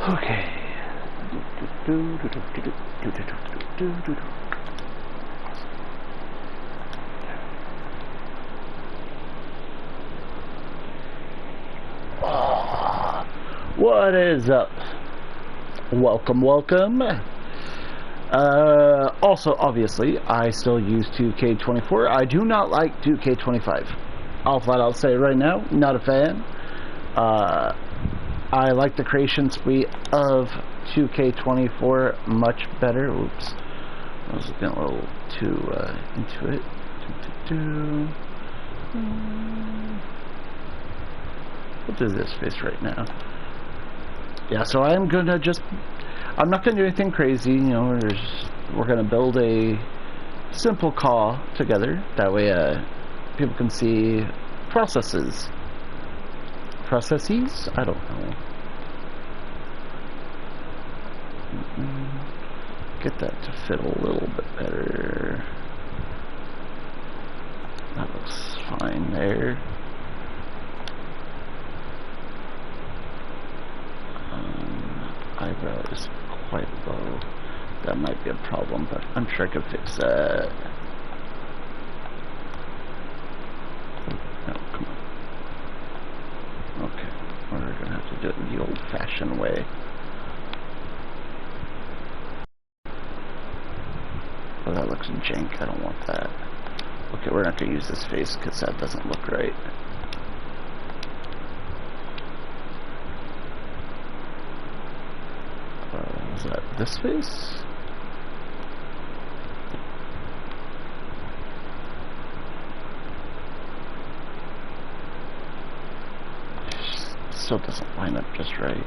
Okay. What is up? Welcome, welcome. Also, obviously, I still use 2K24. I do not like 2K25. I'll flat out say right now, not a fan. I like the creation suite of 2K24 much better. Oops. I was getting a little too into it. What is this face right now? Yeah, so I'm gonna I'm not gonna do anything crazy, you know, we're gonna build a simple call together. That way, people can see processes. Processes? I don't know. Get that to fit a little bit better. That looks fine there. Eyebrow is quite low. That might be a problem, but I'm sure I could fix that. No, come on. Okay, we're gonna have to do it in the old-fashioned way. Oh, that looks jank. I don't want that. Okay, we're not gonna use this face because that doesn't look right. Is that this face? Still doesn't line up just right.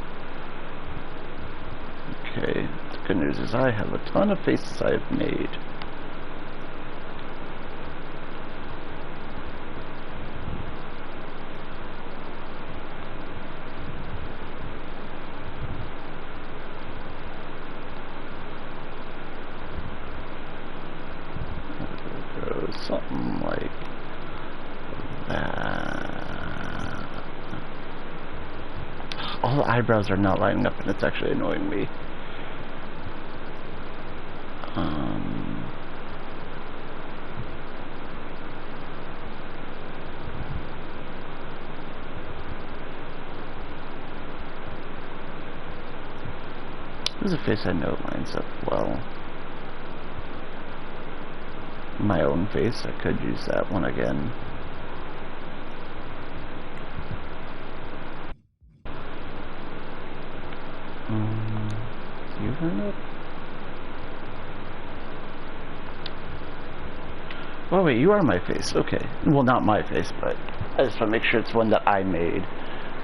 Okay, the good news is I have a ton of faces I've made. Something like that. All the eyebrows are not lining up, and it's actually annoying me. There's a face I know lines up well. My own face, I could use that one again. You line up? Oh wait, you are my face, okay. Well, not my face, but I just want to make sure it's one that I made.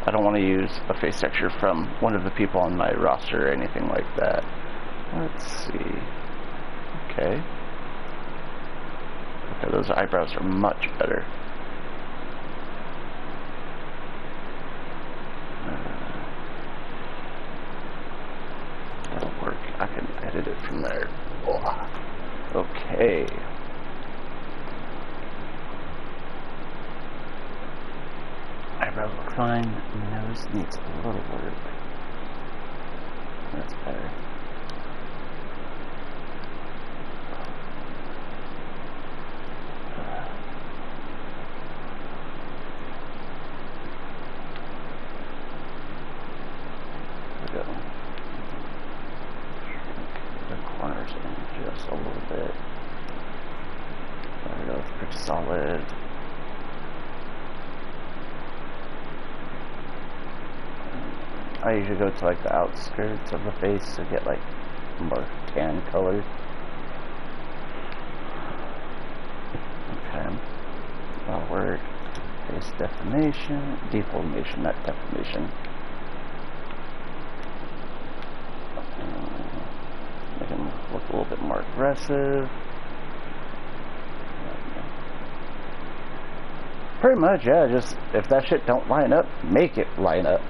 I don't want to use a face texture from one of the people on my roster or anything like that. Let's see. Okay. Okay, those eyebrows are much better. That'll work. I can edit it from there. Oh. Okay. Eyebrows look fine. Nose needs a little work. That's better. There we go. The corners in just a little bit. There we go. It's pretty solid. I usually go to like the outskirts of the face to get like more tan color. Okay, that'll work. Face deformation, deformation, not deformation. Make him look a little bit more aggressive. Pretty much, yeah. Just if that shit don't line up, make it line up.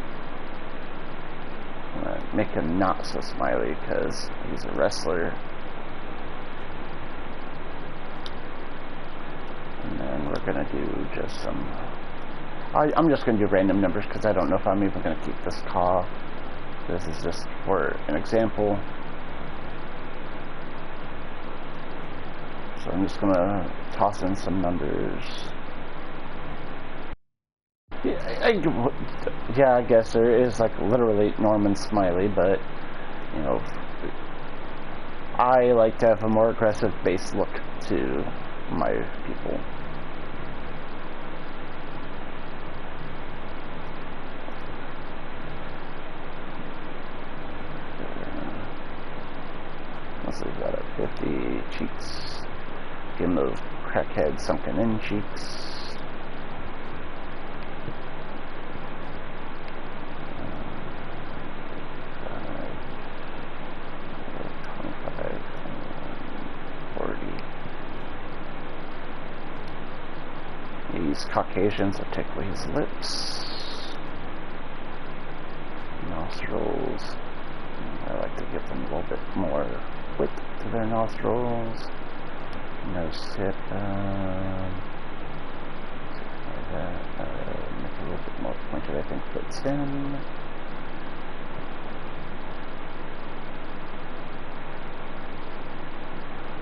Make him not so smiley because he's a wrestler. And then we're gonna do just some. I'm just gonna do random numbers because I don't know if I'm even gonna keep this call. This is just for an example. So I'm just gonna toss in some numbers. Yeah, I guess there is like literally Norman Smiley, but you know, I like to have a more aggressive base look to my people. Let's leave that at 50. Cheeks. Give them those crackhead sunken in cheeks. These Caucasians will take away his lips, nostrils. I like to give them a little bit more width to their nostrils. Nose tip, like that. Make it a little bit more pointed, I think fits in.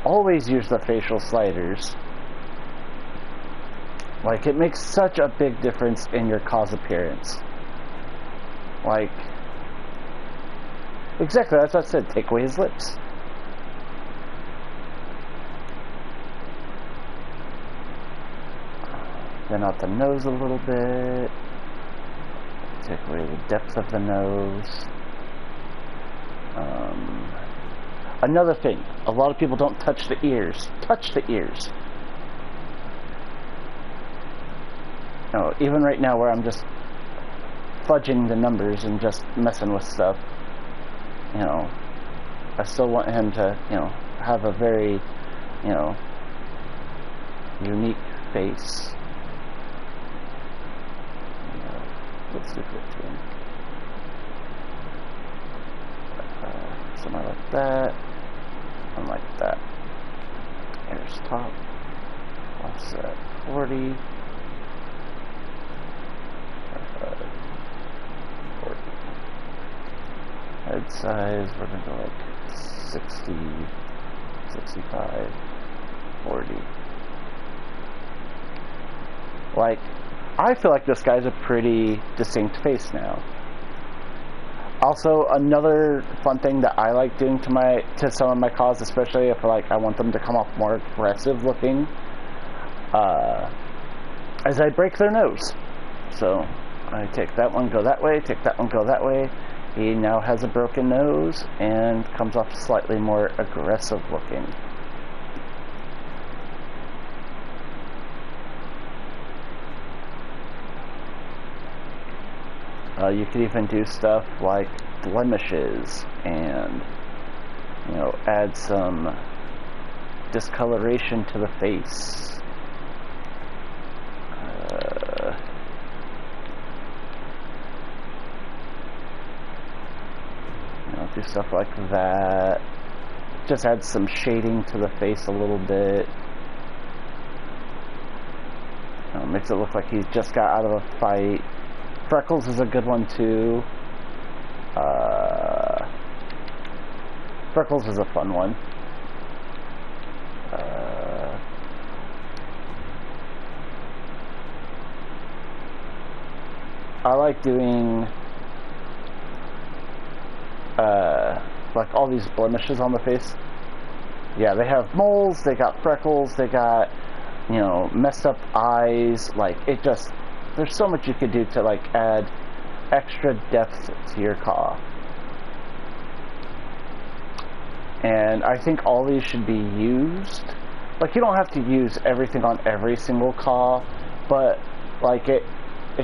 Always use the facial sliders. Like, it makes such a big difference in your cause appearance. Like, exactly, that's what I said, take away his lips. Then out the nose a little bit. Take away the depth of the nose. Another thing, a lot of people don't touch the ears. Touch the ears. No, even right now where I'm just fudging the numbers and just messing with stuff, you know, I still want him to, you know, have a very, you know, unique face. Let's do 15. Somewhere like that, and like that. Here's top. Offset 40. 40. Head size, we're going to go like 60, 65, 40. Like, I feel like this guy's a pretty distinct face now. Also, another fun thing that I like doing to some of my calls, especially if like I want them to come off more aggressive looking, is I break their nose. So I take that one, go that way, take that one, go that way. He now has a broken nose and comes off slightly more aggressive looking. You could even do stuff like blemishes and, you know, add some discoloration to the face. You know, do stuff like that. Just add some shading to the face a little bit. Makes it look like he's just got out of a fight. Freckles is a good one too. Freckles is a fun one. I like doing like all these blemishes on the face. Yeah, they have moles, they got freckles, they got, you know, messed up eyes. Like, it just, there's so much you could do to like add extra depth to your caw. And I think all these should be used. Like, you don't have to use everything on every single caw, but like it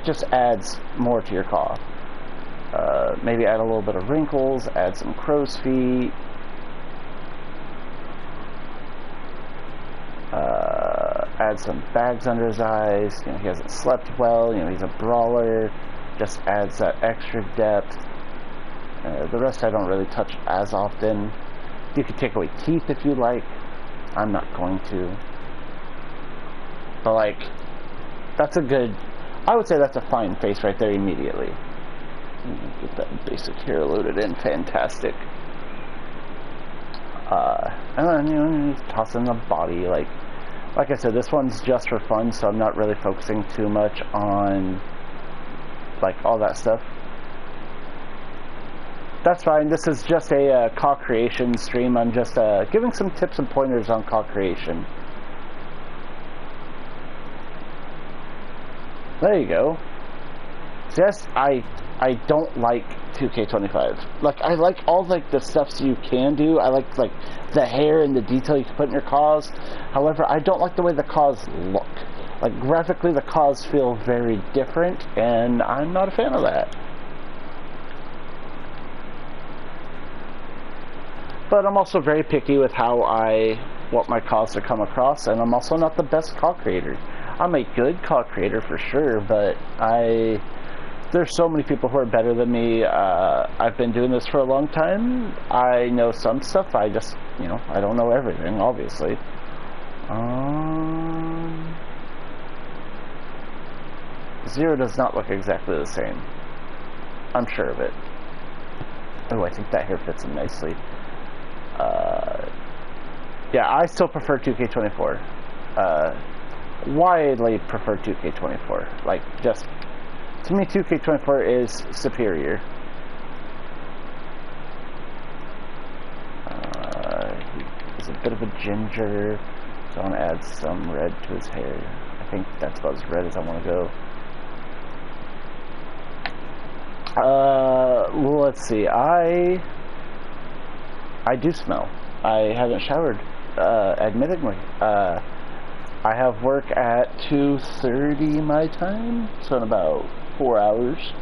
just adds more to your caw. Maybe add a little bit of wrinkles, add some crow's feet. Add some bags under his eyes. You know, he hasn't slept well. You know, he's a brawler. Just adds that extra depth. The rest I don't really touch as often. You could take away teeth if you like. I'm not going to. But like, that's a good, I would say that's a fine face right there immediately. Get that basic hair loaded in, fantastic. And then, you know, toss in the body, like I said, this one's just for fun, so I'm not really focusing too much on, like, all that stuff. That's fine, this is just a CAW creation stream. I'm just giving some tips and pointers on CAW creation. There you go. So yes, I don't like 2K25. Like, I like all, like, the stuff you can do. I like the hair and the detail you can put in your CAWs. However, I don't like the way the CAWs look. Like, graphically, the CAWs feel very different, and I'm not a fan of that. But I'm also very picky with how I want my CAWs to come across, and I'm also not the best CAW creator. I'm a good CAW creator for sure, but there's so many people who are better than me. I've been doing this for a long time. I know some stuff. I just, you know, I don't know everything, obviously. Zero does not look exactly the same. I'm sure of it. Oh, I think that hair fits him nicely. Yeah, I still prefer 2K24. Widely prefer 2K24. Like, just, to me, 2K24 is superior. He's a bit of a ginger, so I want to add some red to his hair. I think that's about as red as I want to go. Let's see. I do smell. I haven't showered, admittedly. I have work at 2:30 my time, so in about 4 hours.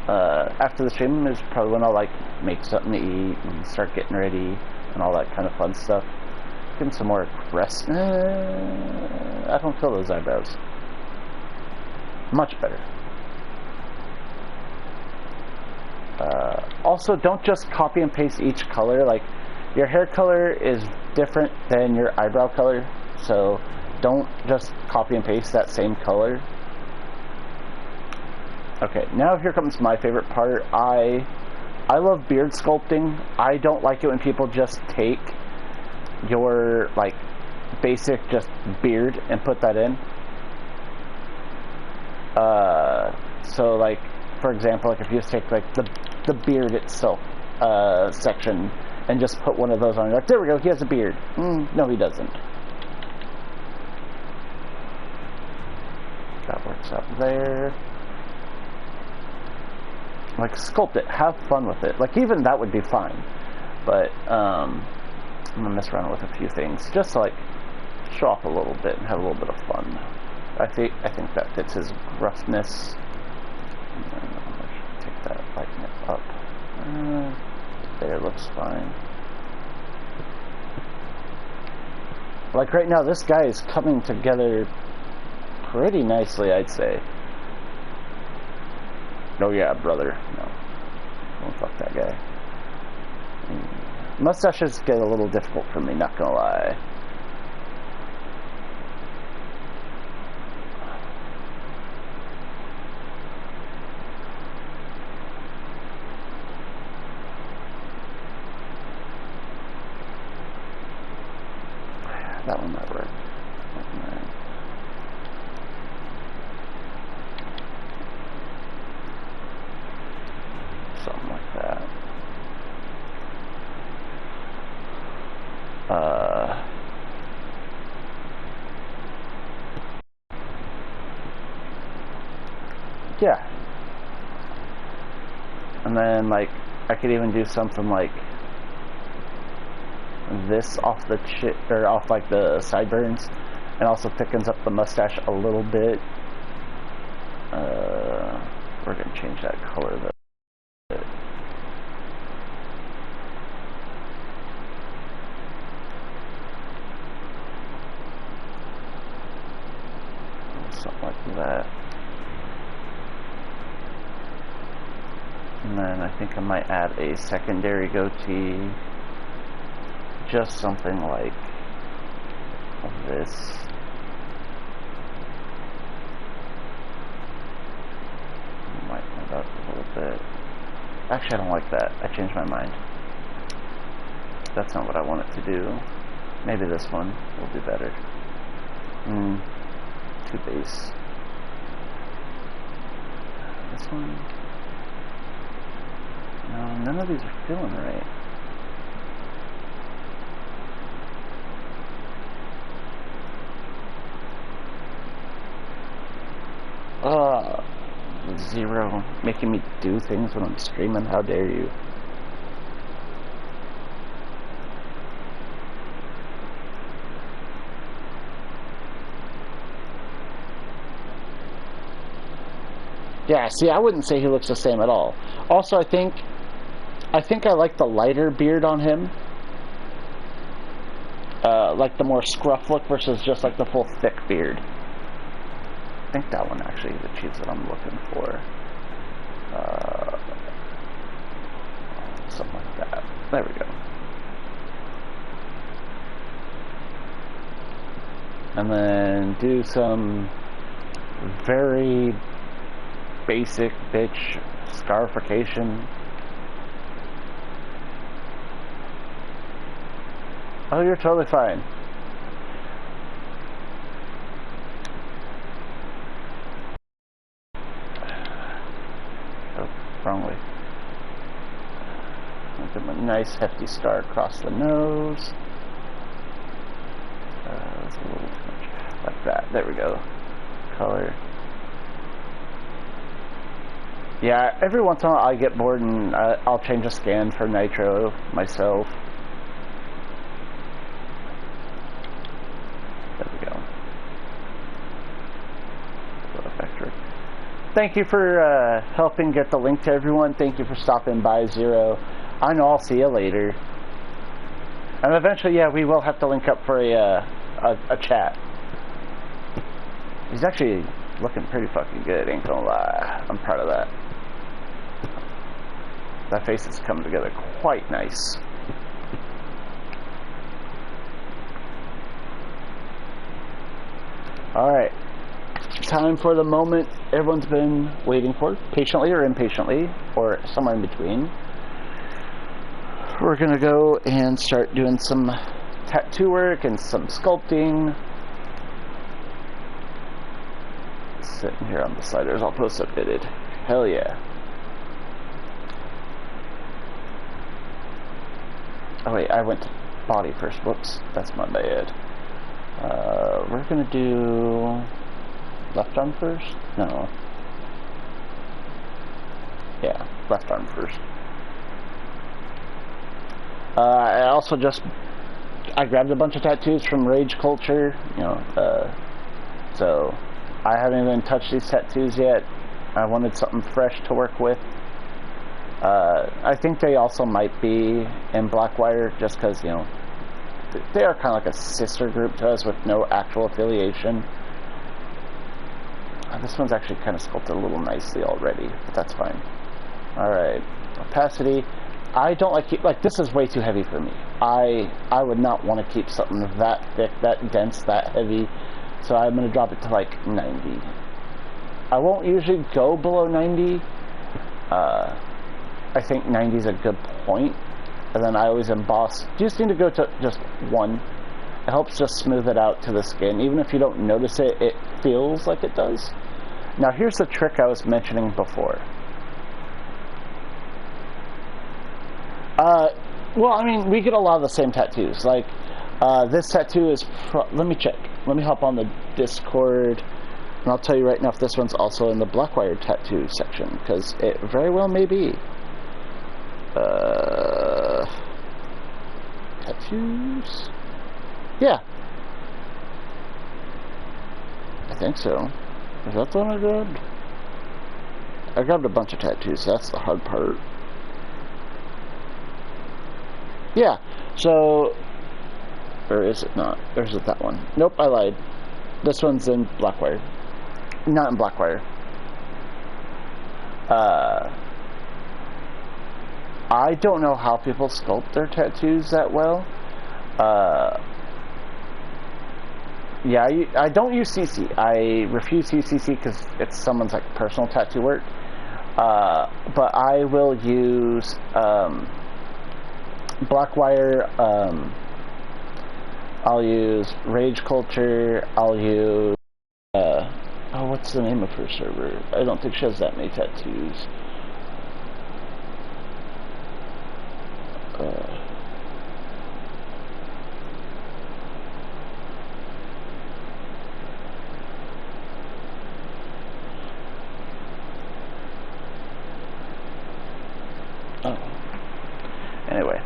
After the stream is probably when I'll, like, make something to eat and start getting ready and all that kind of fun stuff. Give him some more rest. I don't feel those eyebrows. Much better. Also, don't just copy and paste each color. Like, your hair color is different than your eyebrow color, so don't just copy and paste that same color. Okay, now here comes my favorite part. I love beard sculpting. I don't like it when people just take your, like, basic just beard and put that in. So, like, for example, like, if you just take, like, the beard itself section and just put one of those on, like, there we go, he has a beard. No, he doesn't. That works up there. Like, sculpt it, have fun with it. Like, even that would be fine. But I'm gonna mess around with a few things just to, like, show off a little bit and have a little bit of fun. I think that fits his gruffness. And then I'm gonna take that, lighten it up. There, looks fine. Like, right now, this guy is coming together pretty nicely, I'd say. Oh yeah, brother. No. Don't fuck that guy. Mustaches get a little difficult for me, not gonna lie. That one might work. Something like that. Yeah. And then, like, I could even do something like this off the or off, like, the sideburns, and also thickens up the mustache a little bit. We're gonna change that color though. Something like that. And then I think I might add a secondary goatee. Just something like this. Lighten it up a little bit. Actually, I don't like that. I changed my mind. That's not what I want it to do. Maybe this one will do better. Too base. This one? No, none of these are feeling right. Zero, making me do things when I'm streaming. How dare you? Yeah, see, I wouldn't say he looks the same at all. Also, I think I like the lighter beard on him. Like the more scruff look versus just like the full thick beard. I think that one actually achieves what I'm looking for. Something like that. There we go. And then do some very basic bitch scarification. Oh, you're totally fine. Oh, wrong way. Give him a nice hefty star across the nose. That's a little too much. Like that. There we go. Color. Yeah, every once in a while I get bored and I'll change a scan for Nitro myself. There we go. Thank you for helping get the link to everyone. Thank you for stopping by, Zero. I know I'll see you later. And eventually, yeah, we will have to link up for a chat. He's actually looking pretty fucking good, ain't gonna lie. I'm proud of that. That face is coming together quite nice. Alright. Time for the moment everyone's been waiting for, patiently or impatiently, or somewhere in between. We're gonna go and start doing some tattoo work and some sculpting. Sitting here on the sliders, all post-up fitted. Hell yeah. Oh wait, I went to body first. Whoops, that's my bad. We're gonna do left arm first? No. Yeah, left arm first. I also I grabbed a bunch of tattoos from Rage Culture, so I haven't even touched these tattoos yet. I wanted something fresh to work with. I think they also might be in Blackwire just because, they are kind of like a sister group to us with no actual affiliation. This one's actually kind of sculpted a little nicely already, but that's fine. Alright, opacity. I don't like this is way too heavy for me. I would not want to keep something that thick, that dense, that heavy, so I'm going to drop it to like 90. I won't usually go below 90. I think 90 is a good point. And then I always emboss. You just need to go to just 1. It helps just smooth it out to the skin. Even if you don't notice it, it feels like it does. Now here's the trick I was mentioning before. Well, I mean, we get a lot of the same tattoos. Like, this tattoo is... let me check. Let me hop on the Discord. And I'll tell you right now if this one's also in the Blackwire tattoo section. Because it very well may be. Tattoos? Yeah. I think so. Is that the one I grabbed? I grabbed a bunch of tattoos. That's the hard part. Yeah. So... or is it not? Or is it that one? Nope, I lied. This one's in Blackwire. Not in Blackwire. I don't know how people sculpt their tattoos that well. Yeah, I don't use CC. I refuse to use CC because it's someone's like personal tattoo work. But I will use Blackwire. I'll use Rage Culture. I'll use oh, what's the name of her server? I don't think she has that many tattoos. Oh. Anyway.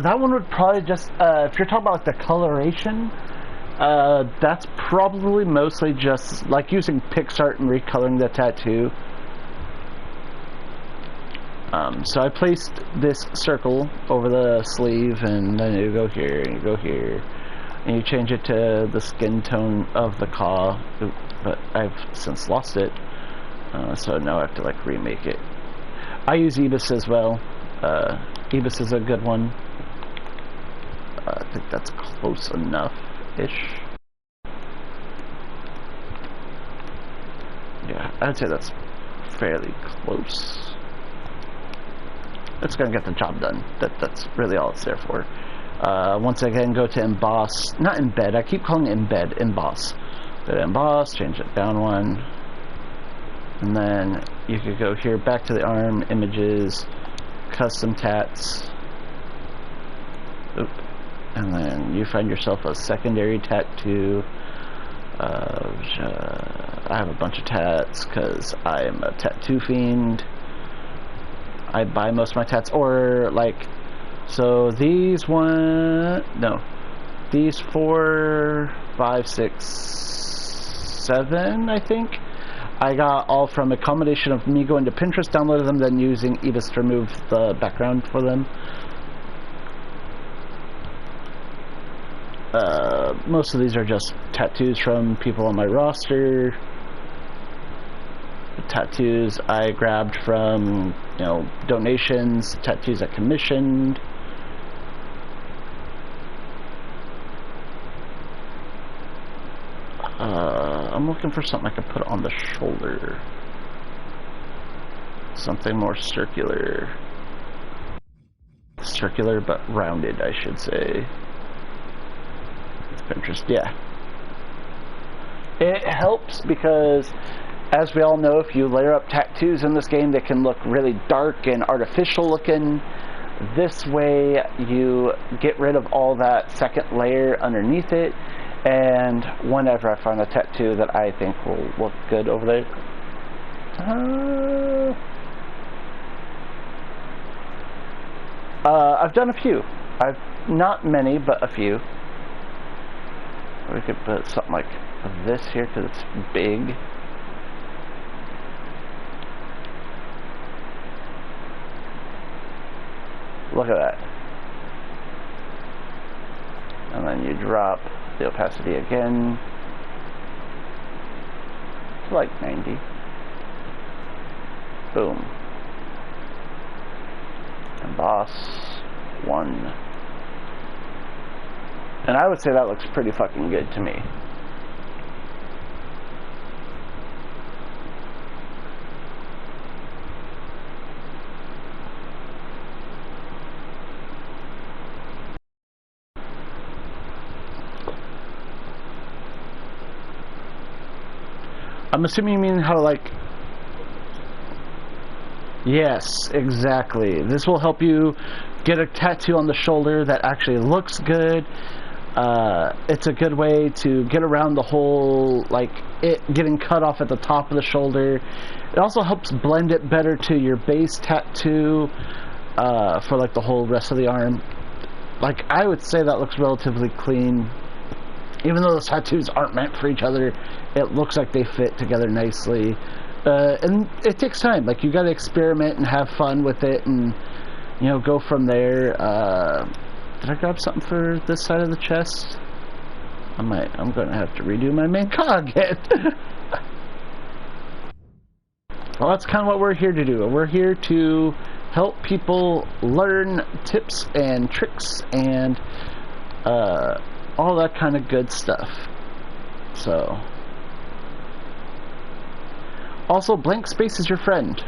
That one would probably just, if you're talking about like the coloration, that's probably mostly just like using PixArt and recoloring the tattoo. So I placed this circle over the sleeve, and then you go here, and you go here, and you change it to the skin tone of the claw. But I've since lost it, so now I have to like remake it. I use Ibis as well. Ibis is a good one. I think that's close enough-ish. Yeah, I'd say that's fairly close. It's going to get the job done. That's really all it's there for. Once again, go to Emboss. Not Embed. I keep calling it Embed. Emboss. Go to Emboss, change it down one. And then you could go here, back to the arm, Images, Custom Tats. Oop. And then you find yourself a secondary tattoo. I have a bunch of tats because I am a tattoo fiend. I buy most of my tats, or like, so these these 4, 5, 6, 7, I think, I got all from a combination of me going to Pinterest, downloading them, then using Ibis to remove the background for them. Most of these are just tattoos from people on my roster. The tattoos I grabbed from, you know, donations, tattoos I commissioned. I'm looking for something I can put on the shoulder. Something more circular. Circular but rounded, I should say. Pinterest, yeah. It helps because, as we all know, if you layer up tattoos in this game, they can look really dark and artificial looking. This way, you get rid of all that second layer underneath it, and whenever I find a tattoo that I think will look good over there, I've done a few. Not many, but a few. We could put something like this here because it's big. Look at that. And then you drop the opacity again to like 90. Boom. Emboss 1. And I would say that looks pretty fucking good to me. I'm assuming you mean how, like... Yes, exactly. This will help you get a tattoo on the shoulder that actually looks good. It's a good way to get around the whole, like, it getting cut off at the top of the shoulder. It also helps blend it better to your base tattoo for, like, the whole rest of the arm. Like, I would say that looks relatively clean. Even though those tattoos aren't meant for each other, it looks like they fit together nicely. And it takes time. Like, you gotta experiment and have fun with it and, you know, go from there. Did I grab something for this side of the chest? I'm gonna have to redo my main cog again. Well, that's kind of what we're here to do. We're here to help people learn tips and tricks and all that kind of good stuff. So Also, blank space is your friend.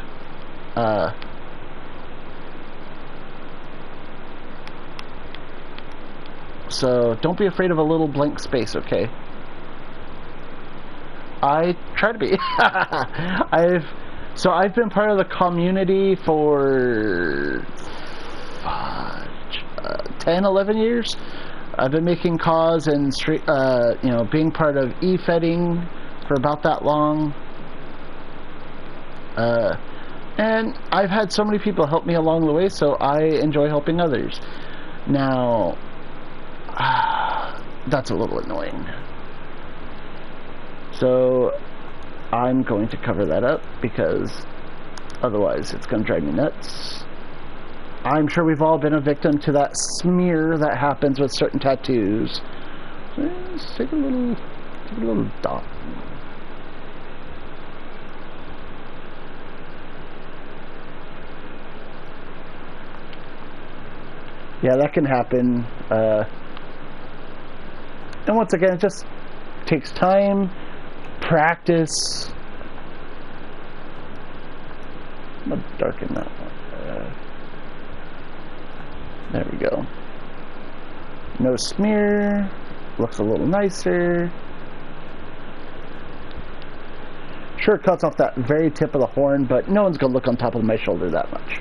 So don't be afraid of a little blank space, okay? I try to be. I've been part of the community for 10, 11 years. I've been making CAWs and being part of e-fedding for about that long. And I've had so many people help me along the way, so I enjoy helping others. Now, that's a little annoying. So I'm going to cover that up because otherwise it's going to drive me nuts. I'm sure we've all been a victim to that smear that happens with certain tattoos. So let's take a little dot. Yeah, that can happen. And once again, it just takes time, practice. I'm going to darken that one. There we go. No smear. Looks a little nicer. Sure, it cuts off that very tip of the horn, but no one's going to look on top of my shoulder that much.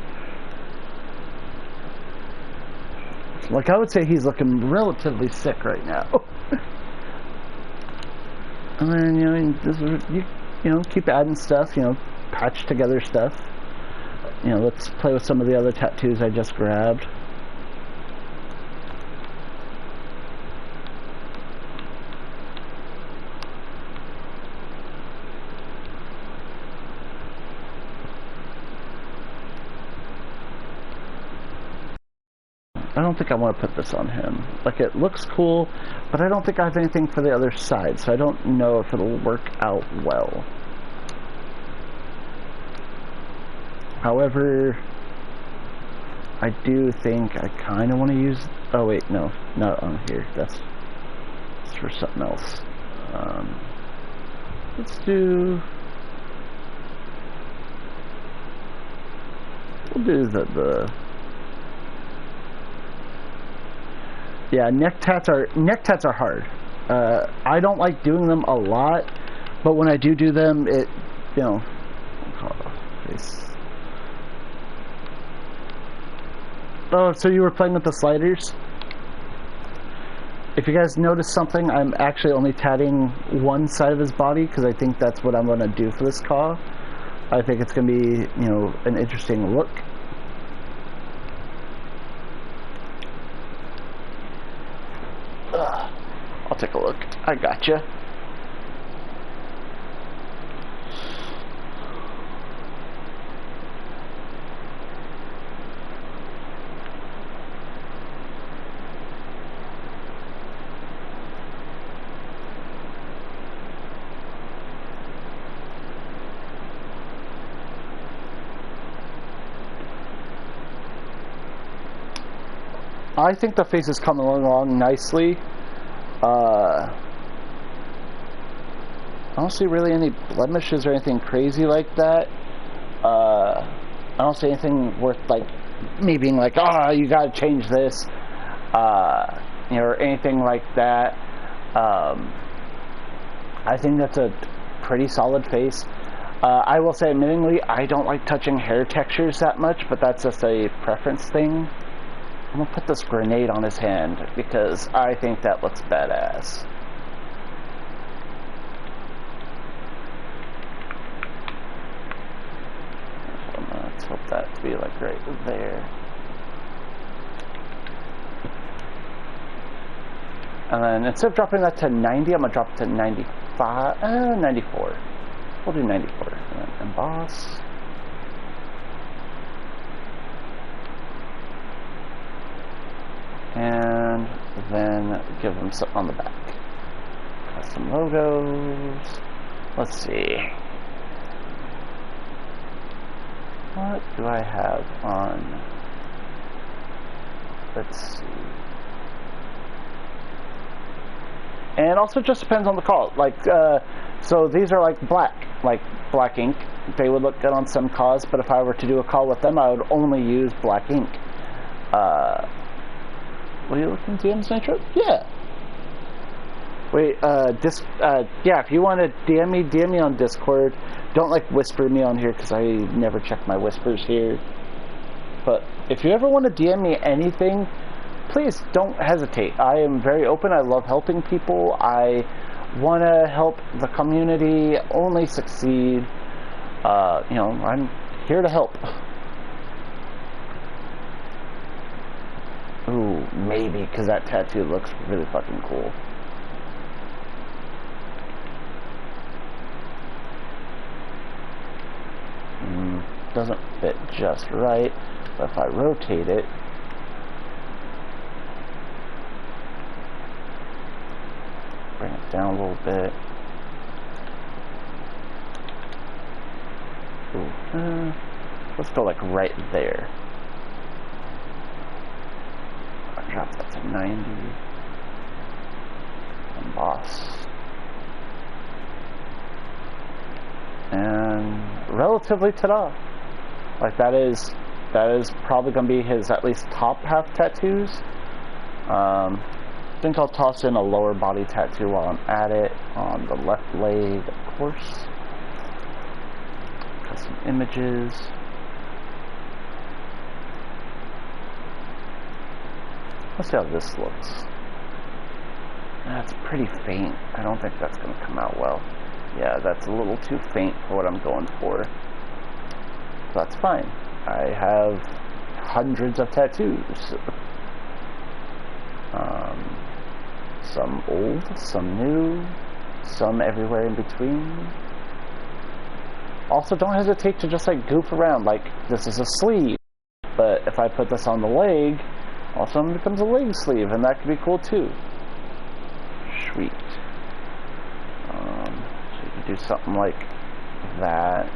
Like, I would say he's looking relatively sick right now. And then, keep adding stuff, patch together stuff. Let's play with some of the other tattoos I just grabbed. I don't think I want to put this on him. Like, it looks cool, but I don't think I have anything for the other side, so I don't know if it'll work out well. However, I do think I kind of want to use... Oh, wait, no. Not on here. That's for something else. Let's do... We'll do the... Yeah, neck tats are hard. I don't like doing them a lot, but when I do them, it, face. Oh, so you were playing with the sliders? If you guys notice something, I'm actually only tatting one side of his body because I think that's what I'm going to do for this CAW. I think it's going to be, an interesting look. I'll take a look. I gotcha. I think the face is coming along nicely. I don't see really any blemishes or anything crazy like that. I don't see anything worth me being like, oh, you gotta change this, or anything like that. I think that's a pretty solid face. I will say, admittingly, I don't like touching hair textures that much, but that's just a preference thing. I'm gonna put this grenade on his hand because I think that looks badass. Let's hope that to be right there. And then instead of dropping that to 90, I'm gonna drop it to 95, 94. We'll do 94. And then emboss. And then give them something on the back. Custom logos. Let's see. What do I have on? Let's see. And it also just depends on the call. So these are black. black ink. They would look good on some cause, but if I were to do a call with them, I would only use black ink. What are you looking at, DMs Nitro? Yeah. Wait, yeah, if you want to DM me on Discord. Don't, like, whisper me on here, because I never check my whispers here. But if you ever want to DM me anything, please don't hesitate. I am very open. I love helping people. I want to help the community only succeed. You know, I'm here to help. Ooh, maybe, because that tattoo looks really fucking cool. Doesn't fit just right, but if I rotate it, bring it down a little bit. Ooh, let's go like right there. I drop that to 90. Emboss. And relatively ta-da. Like that is probably gonna be his at least top half tattoos. I think I'll toss in a lower body tattoo while I'm at it on the left leg, of course. Got some images. Let's see how this looks. That's pretty faint. I don't think that's gonna come out well. Yeah, that's a little too faint for what I'm going for. That's fine. I have hundreds of tattoos. Some old, some new, some everywhere in between. Also, don't hesitate to just like goof around. Like, this is a sleeve, but if I put this on the leg, also it becomes a leg sleeve, and that could be cool too. Sweet. So you could do something like that.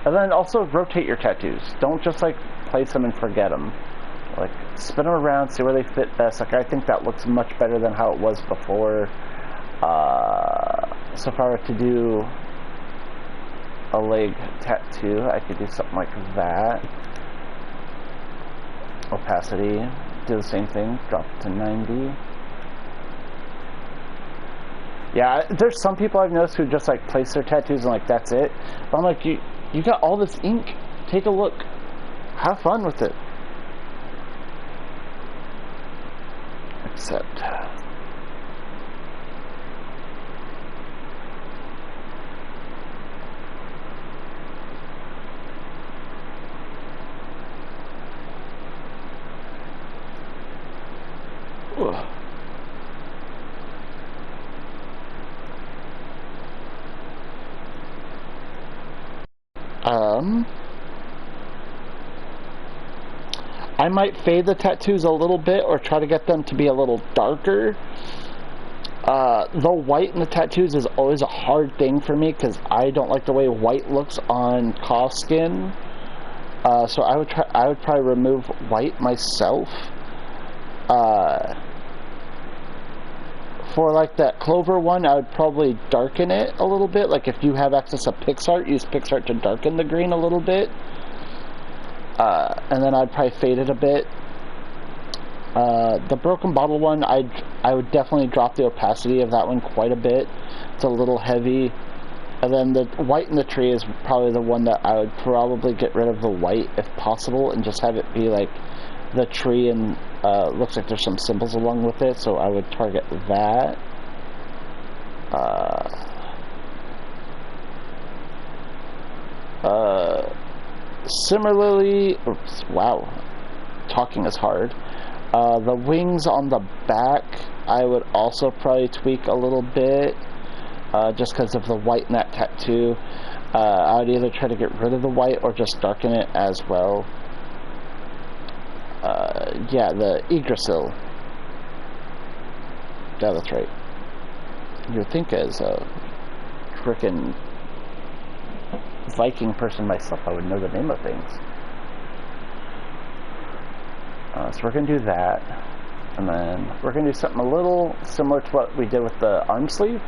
And then also rotate your tattoos. Don't just like place them and forget them. Like spin them around, see where they fit best. Like I think that looks much better than how it was before. So if I were to do a leg tattoo, I could do something like that. Opacity, do the same thing, drop it to 90. Yeah, there's some people I've noticed who just like place their tattoos and like that's it. But I'm like, you got all this ink. Take a look. Have fun with it. Except I might fade the tattoos a little bit or try to get them to be a little darker. The white in the tattoos is always a hard thing for me because I don't like the way white looks on Ka skin. So I would probably remove white myself. For like that Clover one, I would probably darken it a little bit. Like if you have access to PixArt, use PixArt to darken the green a little bit. And then I'd probably fade it a bit. The Broken Bottle one, I would definitely drop the opacity of that one quite a bit. It's a little heavy. And then the white in the tree is probably the one that I would probably get rid of the white if possible and just have it be like the tree and looks like there's some symbols along with it, so I would target that. Similarly, oops, wow, talking is hard. The wings on the back, I would also probably tweak a little bit, just because of the white in that tattoo. I would either try to get rid of the white or just darken it as well. Yeah, the Yggdrasil. Yeah, that's right. You'd think as a frickin' Viking person myself, I would know the name of things. So we're going to do that. And then we're going to do something a little similar to what we did with the arm sleeve.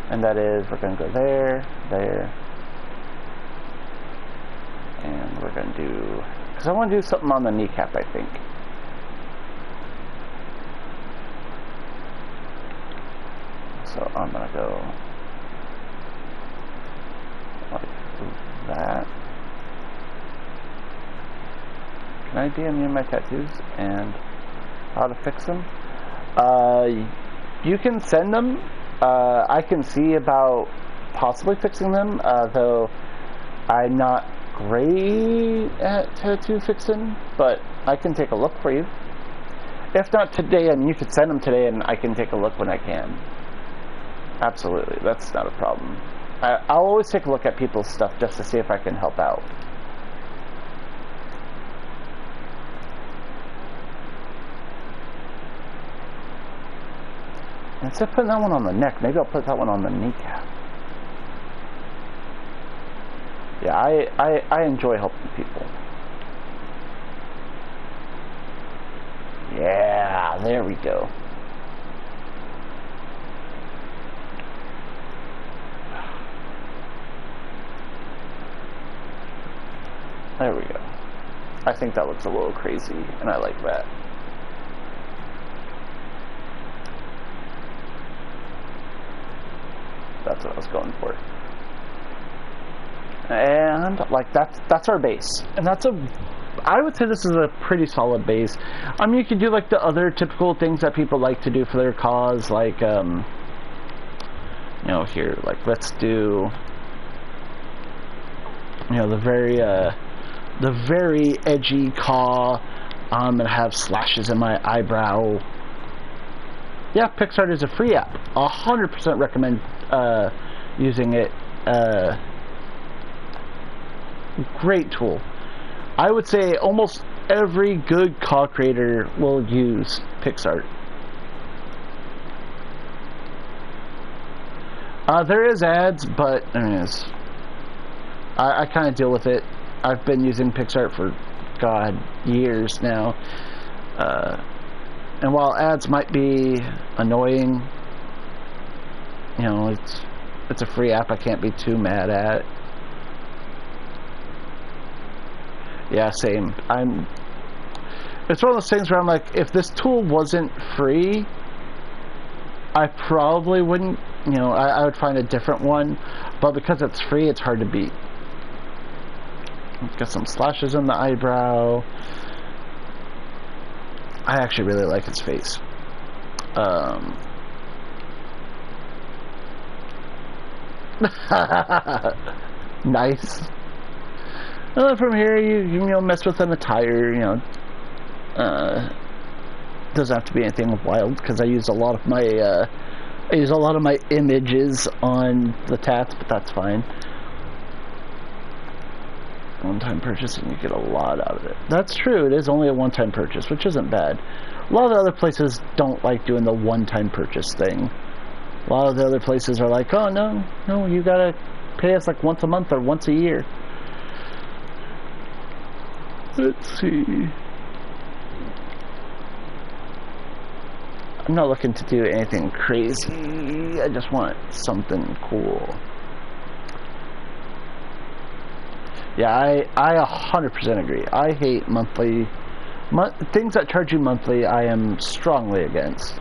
And that is, we're going to go there, there, And we're going to do... Because I want to do something on the kneecap, I think. So I'm going to go like that. Can I DM you my tattoos and how to fix them? You can send them. I can see about possibly fixing them, though I'm not great at tattoo fixing, but I can take a look for you. If not today, and you could send them today, and I can take a look when I can. Absolutely, that's not a problem. I'll always take a look at people's stuff just to see if I can help out. Instead of putting that one on the neck, maybe I'll put that one on the kneecap. Yeah, I enjoy helping people. Yeah, there we go. There we go. I think that looks a little crazy, and I like that. That's what I was going for. And like that's our base, and I would say this is a pretty solid base. I mean, you could do like the other typical things that people like to do for their cause, like you know, here, like let's do, you know, the very edgy caw. I'm gonna have slashes in my eyebrow. Yeah, PicsArt is a free app. 100% recommend using it. Great tool. I would say almost every good caw creator will use PicsArt. There is ads, but I mean, I kind of deal with it. I've been using PicsArt for, God, years now. And while ads might be annoying, you know, it's a free app I can't be too mad at. Yeah, same. It's one of those things where I'm like, if this tool wasn't free, I probably wouldn't, you know, I would find a different one, but because it's free, it's hard to beat. Got some slashes in the eyebrow. I actually really like his face. Nice. And then from here, you know, mess with an attire, you know. Doesn't have to be anything wild, because I use a lot of my images on the tats, but that's fine. One-time purchase, and you get a lot out of it. That's true. It is only a one-time purchase, which isn't bad. A lot of the other places don't like doing the one-time purchase thing. A lot of the other places are like, oh, no, you gotta pay us like once a month or once a year. Let's see. I'm not looking to do anything crazy. I just want something cool. Yeah, I 100% agree. I hate monthly... things that charge you monthly, I am strongly against.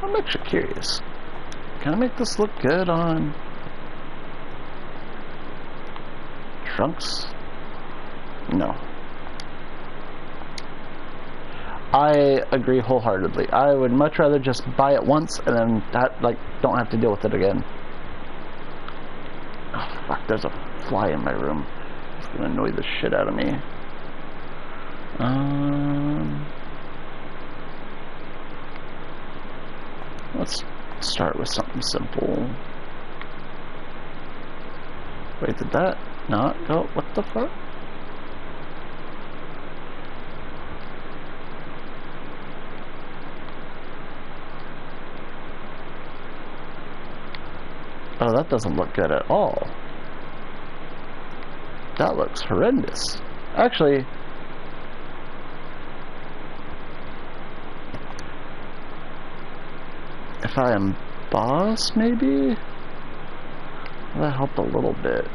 I'm actually curious. Can I make this look good on Trunks? No. I agree wholeheartedly. I would much rather just buy it once and then don't have to deal with it again. Oh, fuck, there's a fly in my room. It's gonna annoy the shit out of me. Let's start with something simple. Wait, did that not go? What the fuck? Oh, that doesn't look good at all. That looks horrendous. Actually, if I am boss, maybe? That helped a little bit.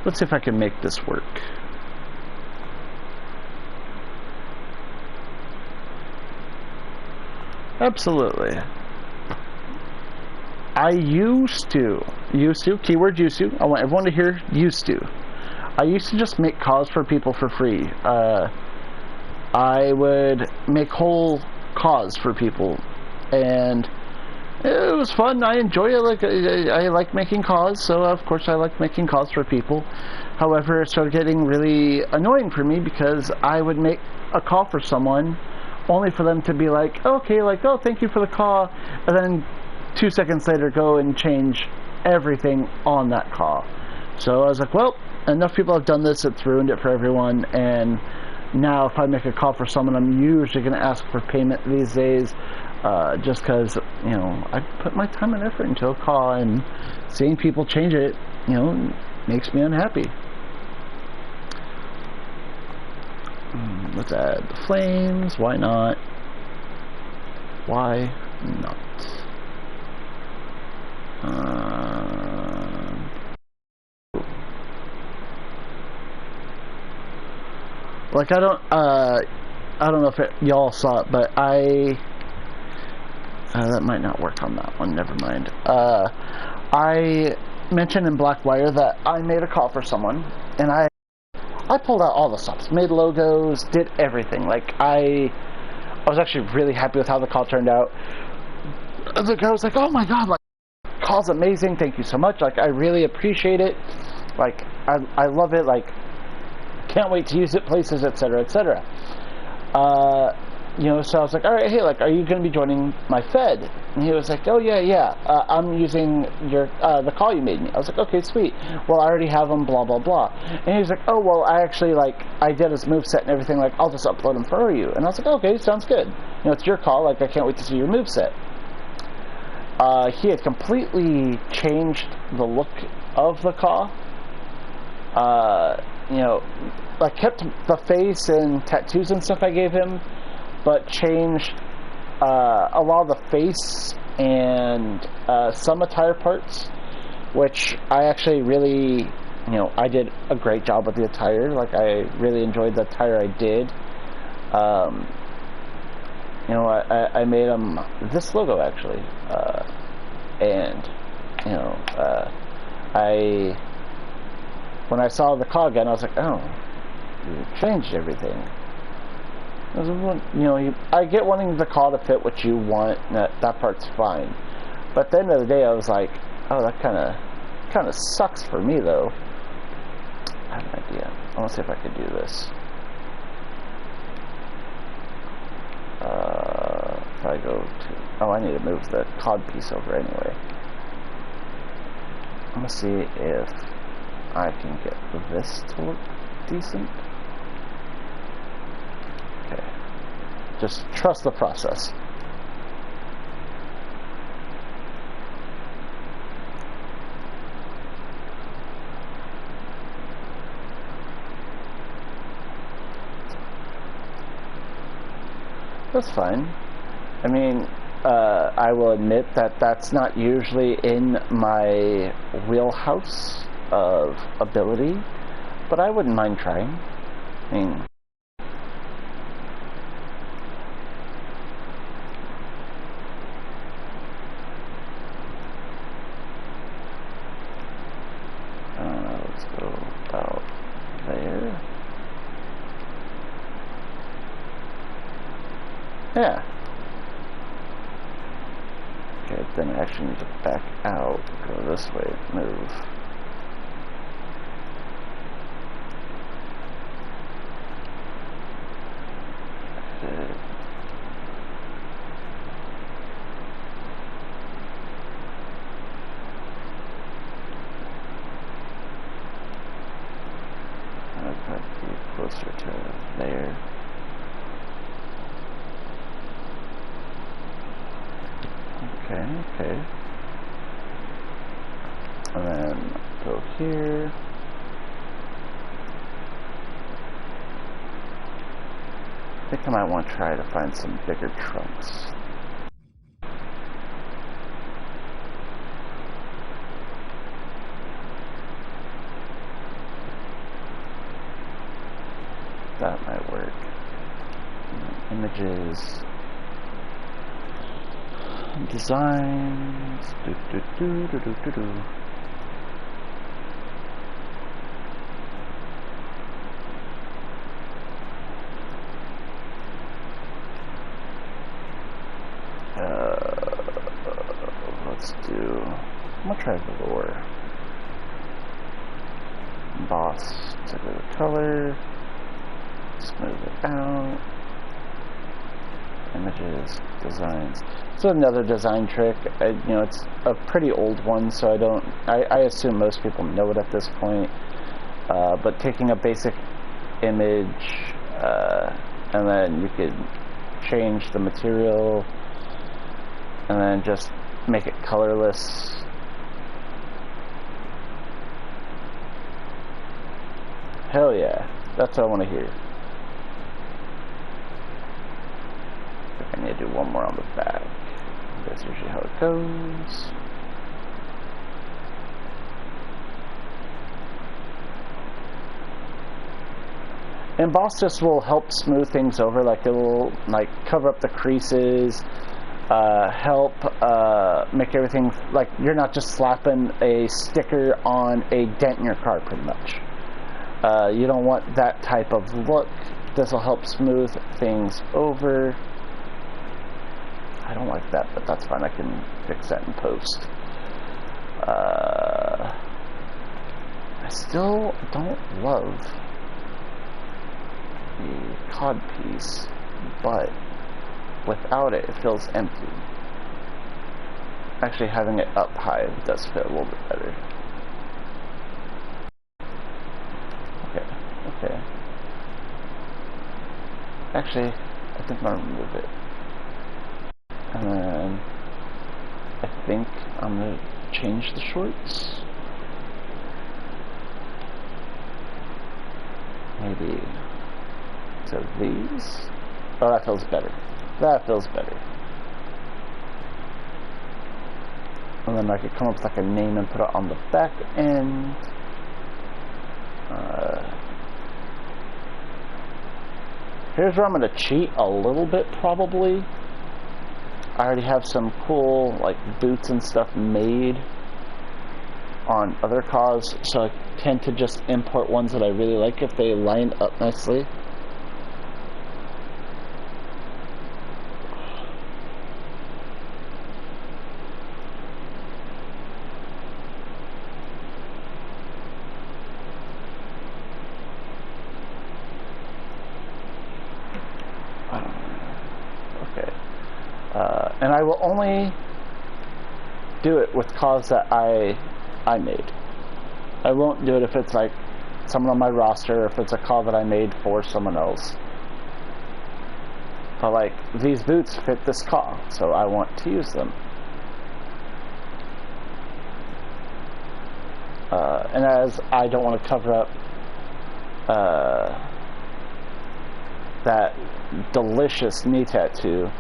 Let's see if I can make this work. Absolutely. I used to, keyword used to, I want everyone to hear used to. I used to just make calls for people for free. I would make whole calls for people, and it was fun. I enjoy it. Like I like making calls, so of course I like making calls for people. However, it started getting really annoying for me because I would make a call for someone only for them to be like, okay, like, oh, thank you for the call, and then 2 seconds later go and change everything on that call. So I was like, well, enough people have done this, it's ruined it for everyone, and now if I make a call for someone, I'm usually going to ask for payment these days, just because, you know, I put my time and effort into a call, and seeing people change it, you know, makes me unhappy. Let's add the flames. Why not? Why not? Like I don't know if y'all saw it, but that might not work on that one. Never mind. I mentioned in Blackwire that I made a call for someone, and I pulled out all the stops, made logos, did everything. Like I was actually really happy with how the call turned out. The guy was like, "Oh my god, like call's amazing. Thank you so much. Like I really appreciate it. Like I love it. Like can't wait to use it places, etc., etc." You know, so I was like, all right, hey, like, are you going to be joining my Fed? And he was like, oh, yeah, I'm using your the call you made me. I was like, okay, sweet. Well, I already have them, blah, blah, blah. And he was like, oh, well, I actually, like, I did his moveset and everything, like, I'll just upload them for you. And I was like, okay, sounds good. You know, it's your call, like, I can't wait to see your moveset. He had completely changed the look of the call. You know, like, kept the face and tattoos and stuff I gave him, but changed a lot of the face and some attire parts, which I actually really, you know, I did a great job with the attire. Like, I really enjoyed the attire I did. You know, I made him this logo, actually. And, you know, when I saw the call again, I was like, oh, you changed everything. You know, I get wanting the call to fit what you want. That part's fine. But at the end of the day, I was like, oh, that kind of sucks for me, though. I have an idea. I want to see if I can do this. If I go to... Oh, I need to move the COD piece over anyway. I'm going to see if I can get this to look decent. Okay. Just trust the process. That's fine. I mean, I will admit that that's not usually in my wheelhouse of ability, but I wouldn't mind trying. I mean... let's go about there. Yeah. Okay, then I actually need to back out, go this way, move. I'd probably be closer to there. Okay. And then go here. I think I might want to try to find some bigger trunks. That might work. Images. Designs. Let's do. I'm gonna try velour. Emboss to the color. Smooth it out. Images, designs. So another design trick. You know, it's a pretty old one, so I assume most people know it at this point. But taking a basic image, and then you could change the material, and then just make it colorless. Hell yeah, that's what I want to hear. I need to do one more on the back. That's usually how it goes. Emboss just will help smooth things over, like it will like cover up the creases, help make everything like you're not just slapping a sticker on a dent in your car, pretty much. You don't want that type of look. This will help smooth things over. I don't like that, but that's fine. I can fix that in post. I still don't love the cod piece, but without it, it feels empty. Actually, having it up high does fit a little bit better. Okay. Actually, I think I'm gonna remove it. And then I think I'm gonna change the shorts. Maybe to these. Oh, that feels better. That feels better. And then I could come up with like a name and put it on the back end. Here's where I'm gonna cheat a little bit, probably. I already have some cool like boots and stuff made on other cars, so I tend to just import ones that I really like if they line up nicely. Okay. And I will only do it with cars that I made. I won't do it if it's like someone on my roster, or if it's a car that I made for someone else. But like, these boots fit this car, so I want to use them. And as I don't want to cover up that delicious knee tattoo,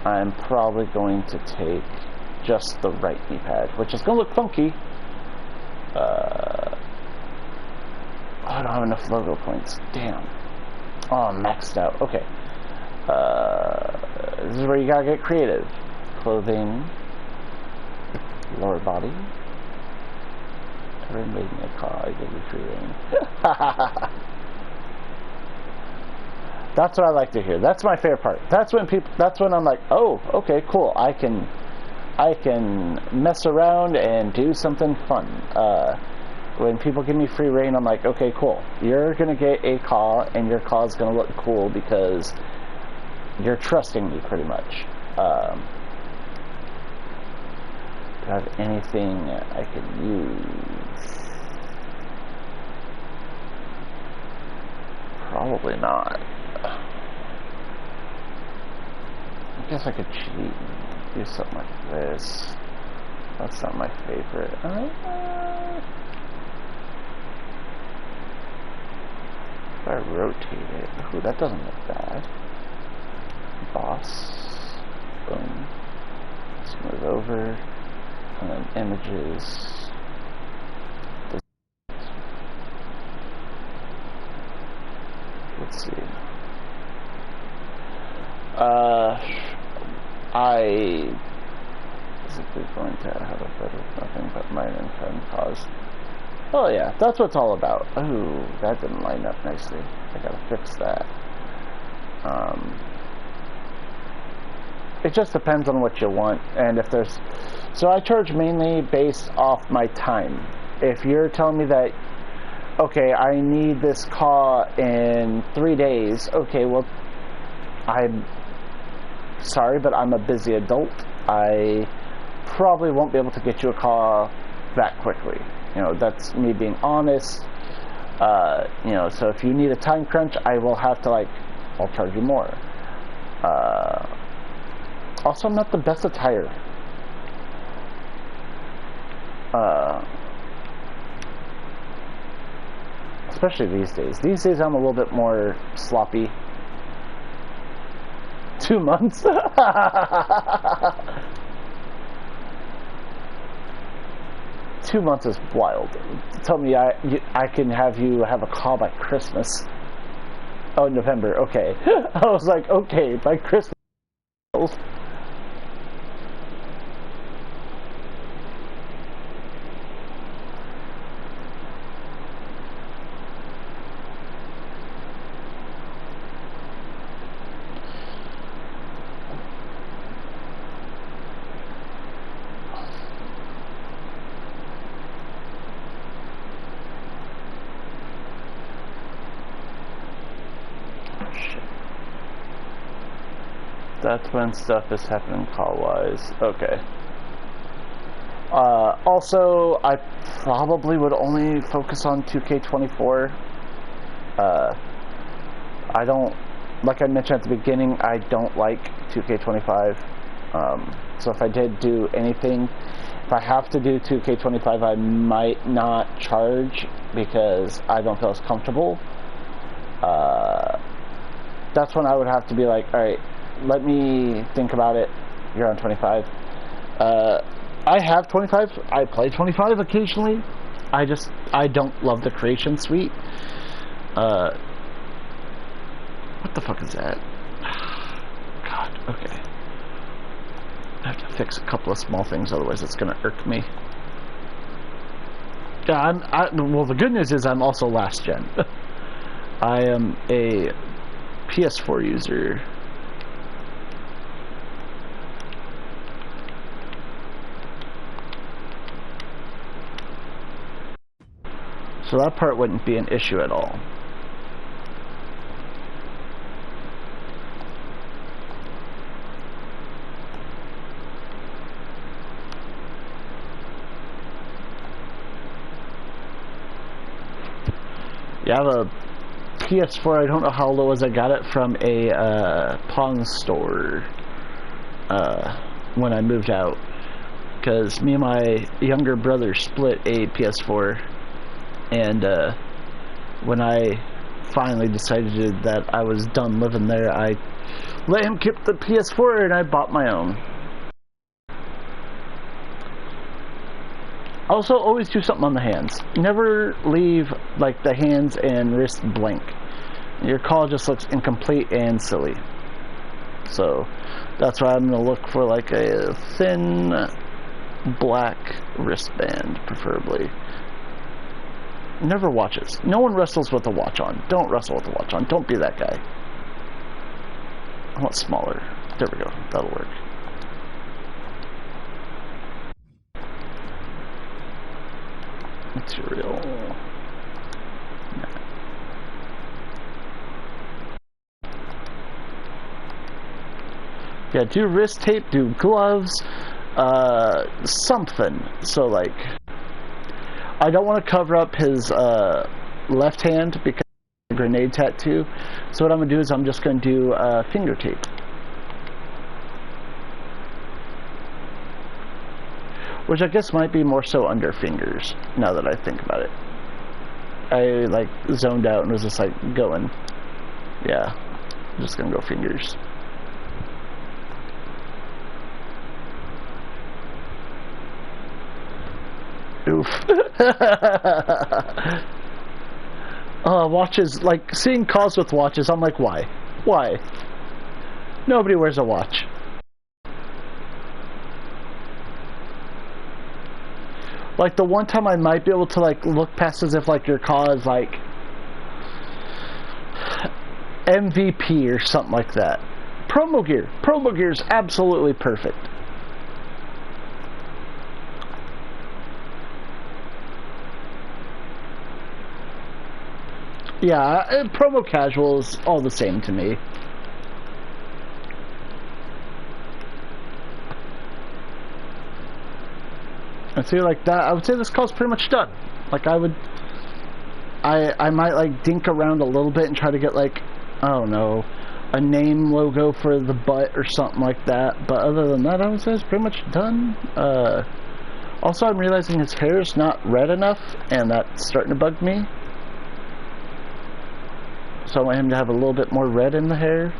I'm probably going to take just the right knee pad, which is going to look funky. I don't have enough logo points. Damn. Oh, I'm maxed out. Okay. This is where you gotta get creative. Clothing. Lower body. Ever made me a car, I give you free reign. That's what I like to hear. That's my favorite part. That's when I'm like, oh, okay, cool. I can mess around and do something fun. When people give me free reign, I'm like, okay, cool. You're gonna get a car, and your car's gonna look cool because you're trusting me, pretty much. Do I have anything I can use? Probably not. I guess I could cheat and do something like this. That's not my favorite. rotate it. Ooh, that doesn't look bad. Boss. Boom. Smooth over. And then images. Let's see. I basically going to have a bit of nothing but mine and friend cause. Oh yeah, that's what it's all about. Ooh, that didn't line up nicely. I gotta fix that. It just depends on what you want, and if there's... So I charge mainly based off my time. If you're telling me that, okay, I need this car in 3 days, okay, well, I'm sorry, but I'm a busy adult. I probably won't be able to get you a car that quickly. You know, that's me being honest. You know, so if you need a time crunch, I will have to, like, I'll charge you more. Also, I'm not the best attire. Especially these days. These days I'm a little bit more sloppy. 2 months? 2 months is wild. Tell me I can have you have a call by Christmas. Oh, November, okay. I was like, okay, by Christmas. That's when stuff is happening call-wise. Okay. Also, I probably would only focus on 2K24. I don't, like I mentioned at the beginning, I don't like 2K25. So if I did do anything, if I have to do 2K25, I might not charge because I don't feel as comfortable. That's when I would have to be like, alright, let me think about it. You're on 25. I have 25. I play 25 occasionally. I don't love the creation suite. What the fuck is that? God, okay. I have to fix a couple of small things, otherwise it's gonna irk me. Yeah, well, the good news is I'm also last gen. I am a PS4 user. So that part wouldn't be an issue at all. Yeah, I have a PS4. I don't know how old it was. I got it from a pawn store when I moved out, because me and my younger brother split a PS4, and when I finally decided that I was done living there, I let him keep the PS4 and I bought my own. Also, always do something on the hands. Never leave like the hands and wrist blank. Your call just looks incomplete and silly. So that's why I'm gonna look for like a thin black wristband, preferably. Never watches. No one wrestles with a watch on. Don't wrestle with a watch on. Don't be that guy. I want smaller. There we go. That'll work. Material. Yeah, do wrist tape, do gloves, something. So, like, I don't want to cover up his left hand because of a grenade tattoo. So what I'm going to do is I'm just going to do finger tape. Which I guess might be more so under fingers, now that I think about it. I like zoned out and was just like going. Yeah, I'm just gonna go fingers. Oof. Watches, like seeing calls with watches, I'm like, why? Why? Nobody wears a watch. Like the one time I might be able to like look past as if like your car is like MVP or something like that. Promo gear. Promo gear is absolutely perfect. Yeah, promo casual is all the same to me. And see, like that, I would say this call's pretty much done. Like I might like dink around a little bit and try to get like, I don't know, a name logo for the butt or something like that. But other than that, I would say it's pretty much done. Also, I'm realizing his hair is not red enough, and that's starting to bug me. So I want him to have a little bit more red in the hair.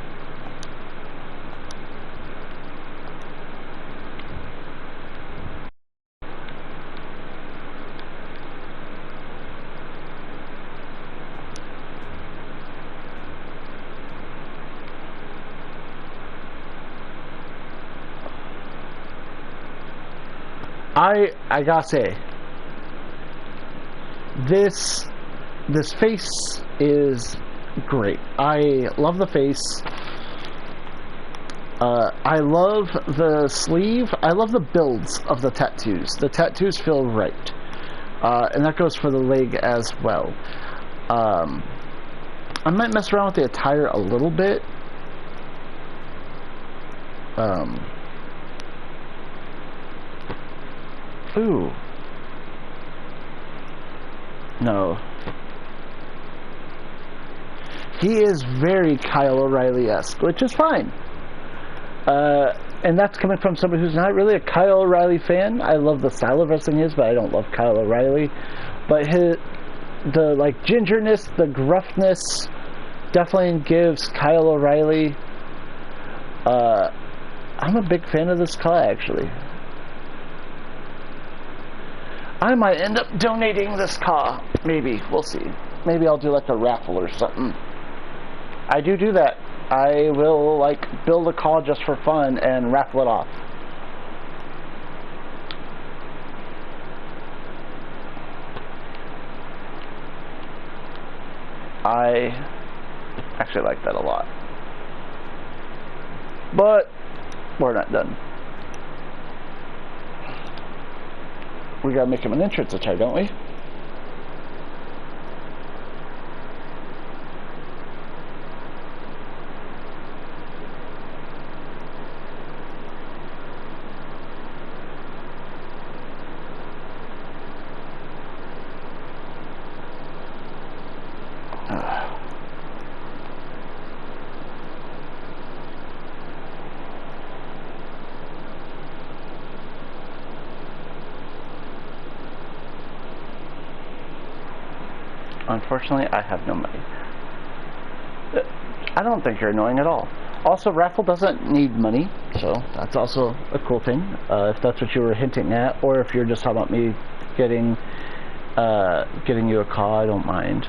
I gotta say, this face is great. I love the face. I love the sleeve. I love the builds of the tattoos. The tattoos feel right. And that goes for the leg as well. I might mess around with the attire a little bit. Ooh. No. He is very Kyle O'Reilly-esque, which is fine. And that's coming from somebody who's not really a Kyle O'Reilly fan. I love the style of wrestling he is, but I don't love Kyle O'Reilly. But the like gingerness, the gruffness, definitely gives Kyle O'Reilly. I'm a big fan of this car, actually. I might end up donating this car. Maybe. We'll see. Maybe I'll do like a raffle or something. I do that. I will like build a car just for fun and raffle it off. I actually like that a lot. But we're not done. We gotta make him an entrance attire, don't we? Unfortunately, I have no money. I don't think you're annoying at all. Also, raffle doesn't need money, so that's also a cool thing. If that's what you were hinting at, or if you're just talking about me getting you a call, I don't mind.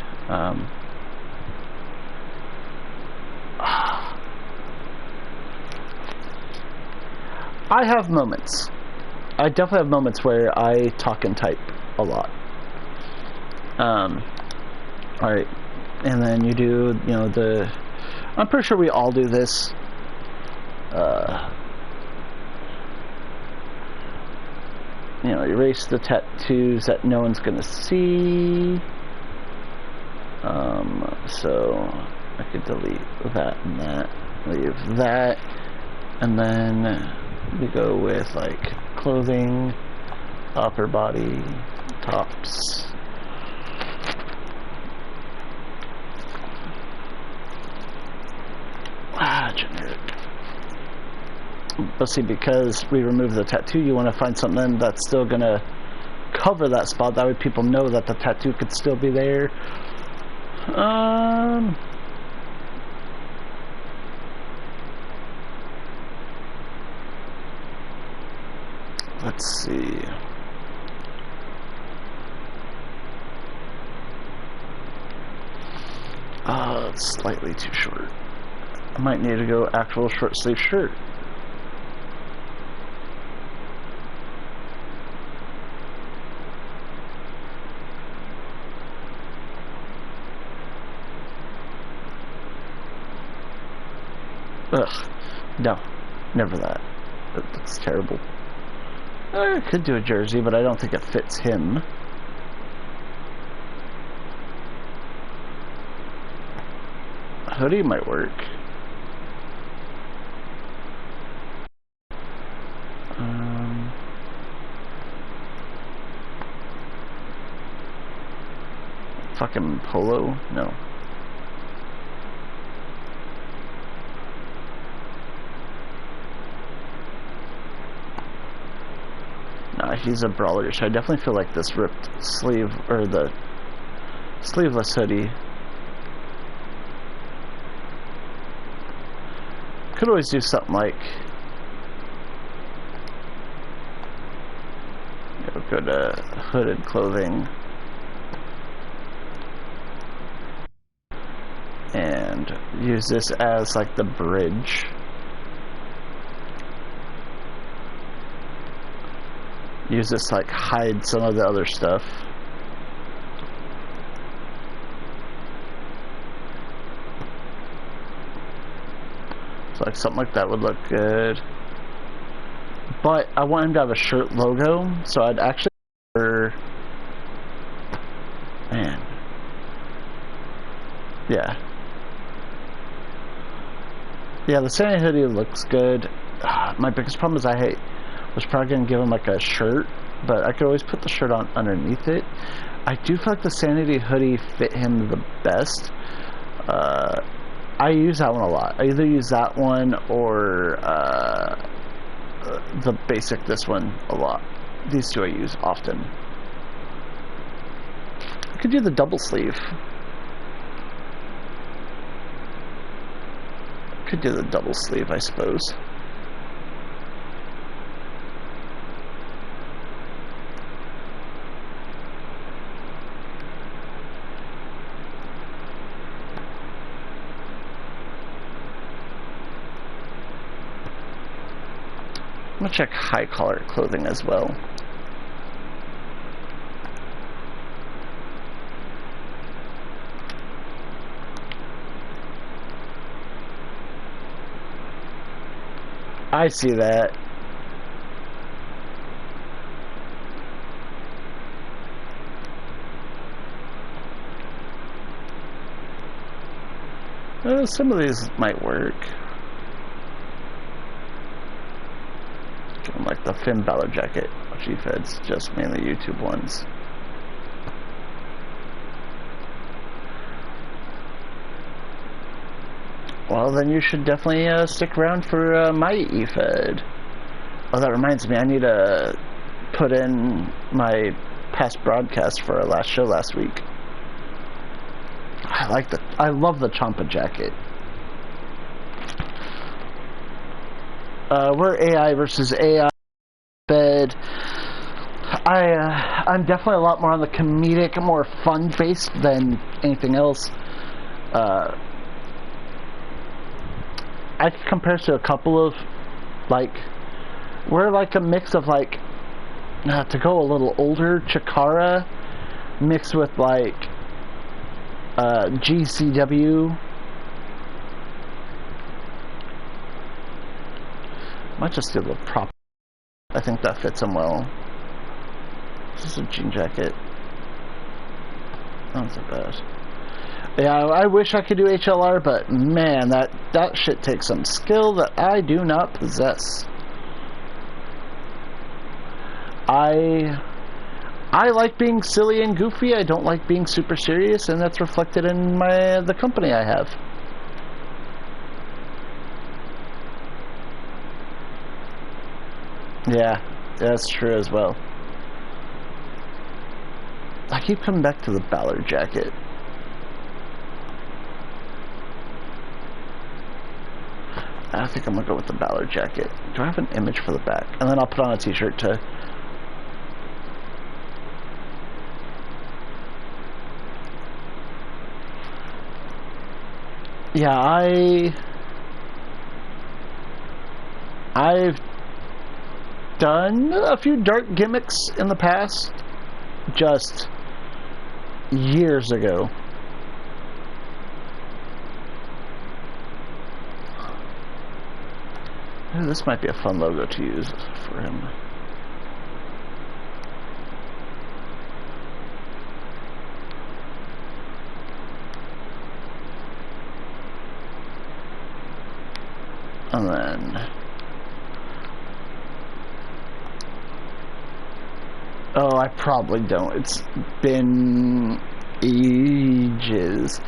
I have moments. I definitely have moments where I talk and type a lot. Alright, and then you do, you know, I'm pretty sure we all do this. You know, erase the tattoos that no one's gonna see. So I could delete that and that, leave that, and then we go with like clothing, upper body, tops. Generic. But see, because we removed the tattoo, you want to find something that's still gonna cover that spot. That way people know that the tattoo could still be there. Let's see. It's slightly too short. I might need to go actual short sleeve shirt. Ugh. No. Never that. That looks terrible. I could do a jersey, but I don't think it fits him. A hoodie might work. Fucking polo? No. Nah, he's a brawler, so I definitely feel like this ripped sleeve, or the sleeveless hoodie. Could always do something like, you know, go to hooded clothing and use this as like the bridge. Use this like hide some of the other stuff. So like something like that would look good. But I want him to have a shirt logo, so I'd actually man. Yeah. Yeah, the Santa hoodie looks good. My biggest problem is I was probably going to give him like a shirt, but I could always put the shirt on underneath it. I do feel like the Sanity hoodie fit him the best. I use that one a lot. I either use that one or the basic, this one, a lot. These two I use often. I could do the double sleeve. Could do the double sleeve, I suppose. I'm gonna check high collar clothing as well. I see that. Some of these might work. Like the Finn Balor jacket, which he feds just mainly YouTube ones. Well, then you should definitely stick around for my eFed. Oh, that reminds me, I need to put in my past broadcast for our last show last week. I love the Champa jacket. We're AI versus AI fed. I'm definitely a lot more on the comedic, more fun based than anything else. I compare to a couple of, like, we're like a mix of like, to go a little older, Chikara mixed with like GCW. Might just do the prop. I think that fits him well. This is a jean jacket. Not so bad. Yeah, I wish I could do HLR, but man, that shit takes some skill that I do not possess. I like being silly and goofy. I don't like being super serious, and that's reflected in the company I have. Yeah, that's true as well. I keep coming back to the Ballard jacket. I think I'm gonna go with the Ballard jacket. Do I have an image for the back? And then I'll put on a t-shirt to... Yeah, I've done a few dark gimmicks in the past, just years ago. Ooh, this might be a fun logo to use for him. And then... Oh, I probably don't. It's been ages.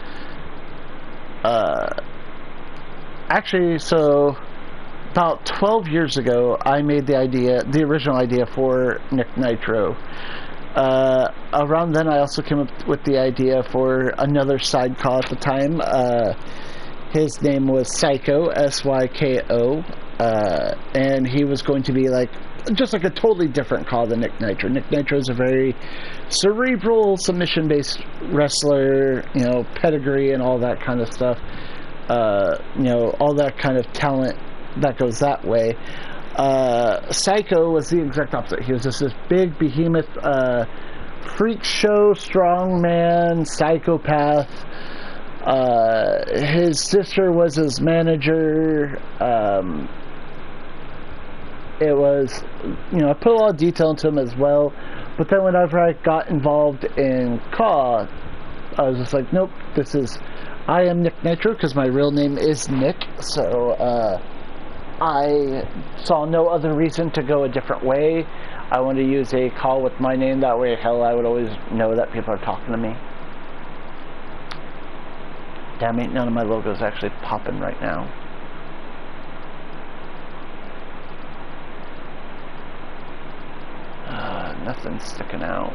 Actually, so about 12 years ago, I made the original idea for Nick Nitro. Around then, I also came up with the idea for another sidecar at the time. His name was Syko, S-Y-K-O, and he was going to be like just like a totally different call than Nick Nitro. Nick Nitro is a very cerebral, submission-based wrestler, you know, pedigree and all that kind of stuff. You know, all that kind of talent that goes that way. Syko was the exact opposite. He was just this big behemoth, freak show, strongman, psychopath. His sister was his manager. It was, you know, I put a lot of detail into him as well. But then whenever I got involved in Kaw, I was just like, nope, I am Nick Nitro because my real name is Nick. So I saw no other reason to go a different way. I wanted to use a call with my name. That way, hell, I would always know that people are talking to me. Damn it, none of my logos actually popping right now. Nothing's sticking out.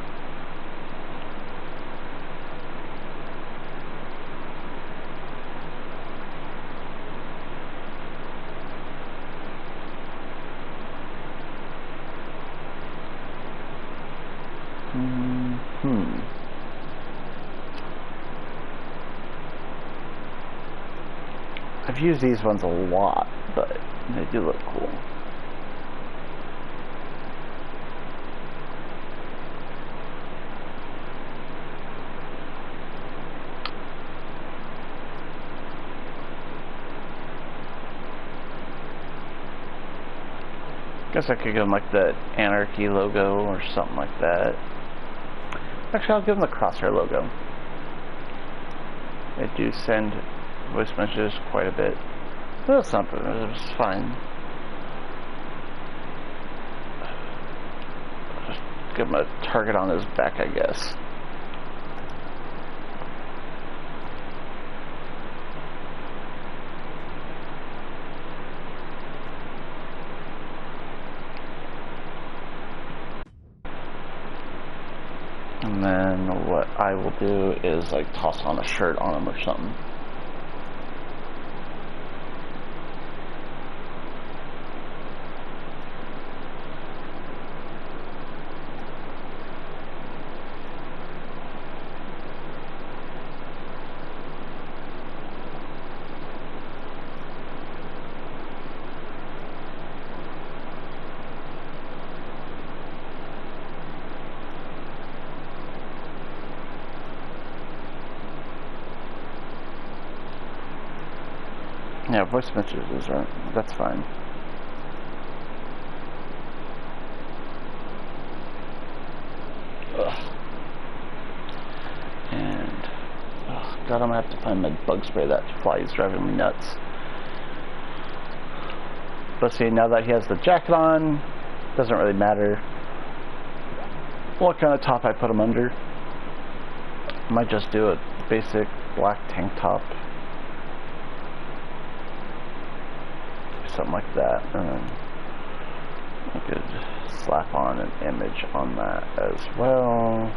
I've used these ones a lot, but they do look cool. Guess I could give them like the Anarchy logo or something like that. Actually, I'll give them the Crosshair logo. They do send voice messages quite a bit. Well, it's not, it's fine. Just give him a target on his back, I guess. And then what I will do is like toss on a shirt on him or something. Yeah, voice messages aren't, that's fine. Ugh. And, oh god, I'm gonna have to find my bug spray. That fly is driving me nuts. But see, now that he has the jacket on, doesn't really matter what kind of top I put him under. I might just do a basic black tank top. Something like that, and then I could slap on an image on that as well.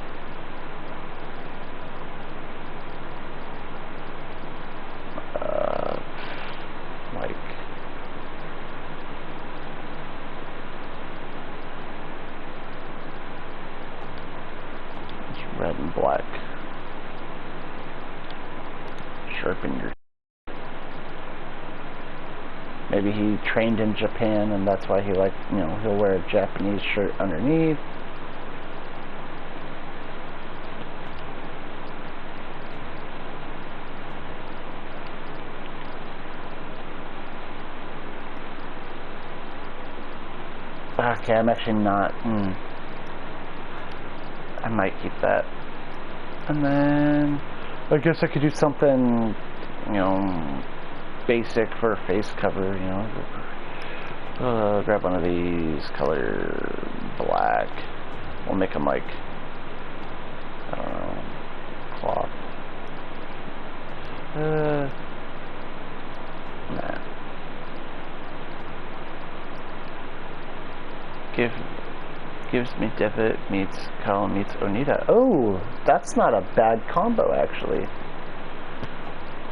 red and black. Sharpen your... Maybe he trained in Japan and that's why he he'll wear a Japanese shirt underneath. Okay, I'm actually not... I might keep that. And then... I guess I could do something, basic for a face cover, grab one of these, color black. We'll make them like, I don't know, cloth. Nah. Gives me Devitt meets Kyle meets Onita. Oh, that's not a bad combo, actually.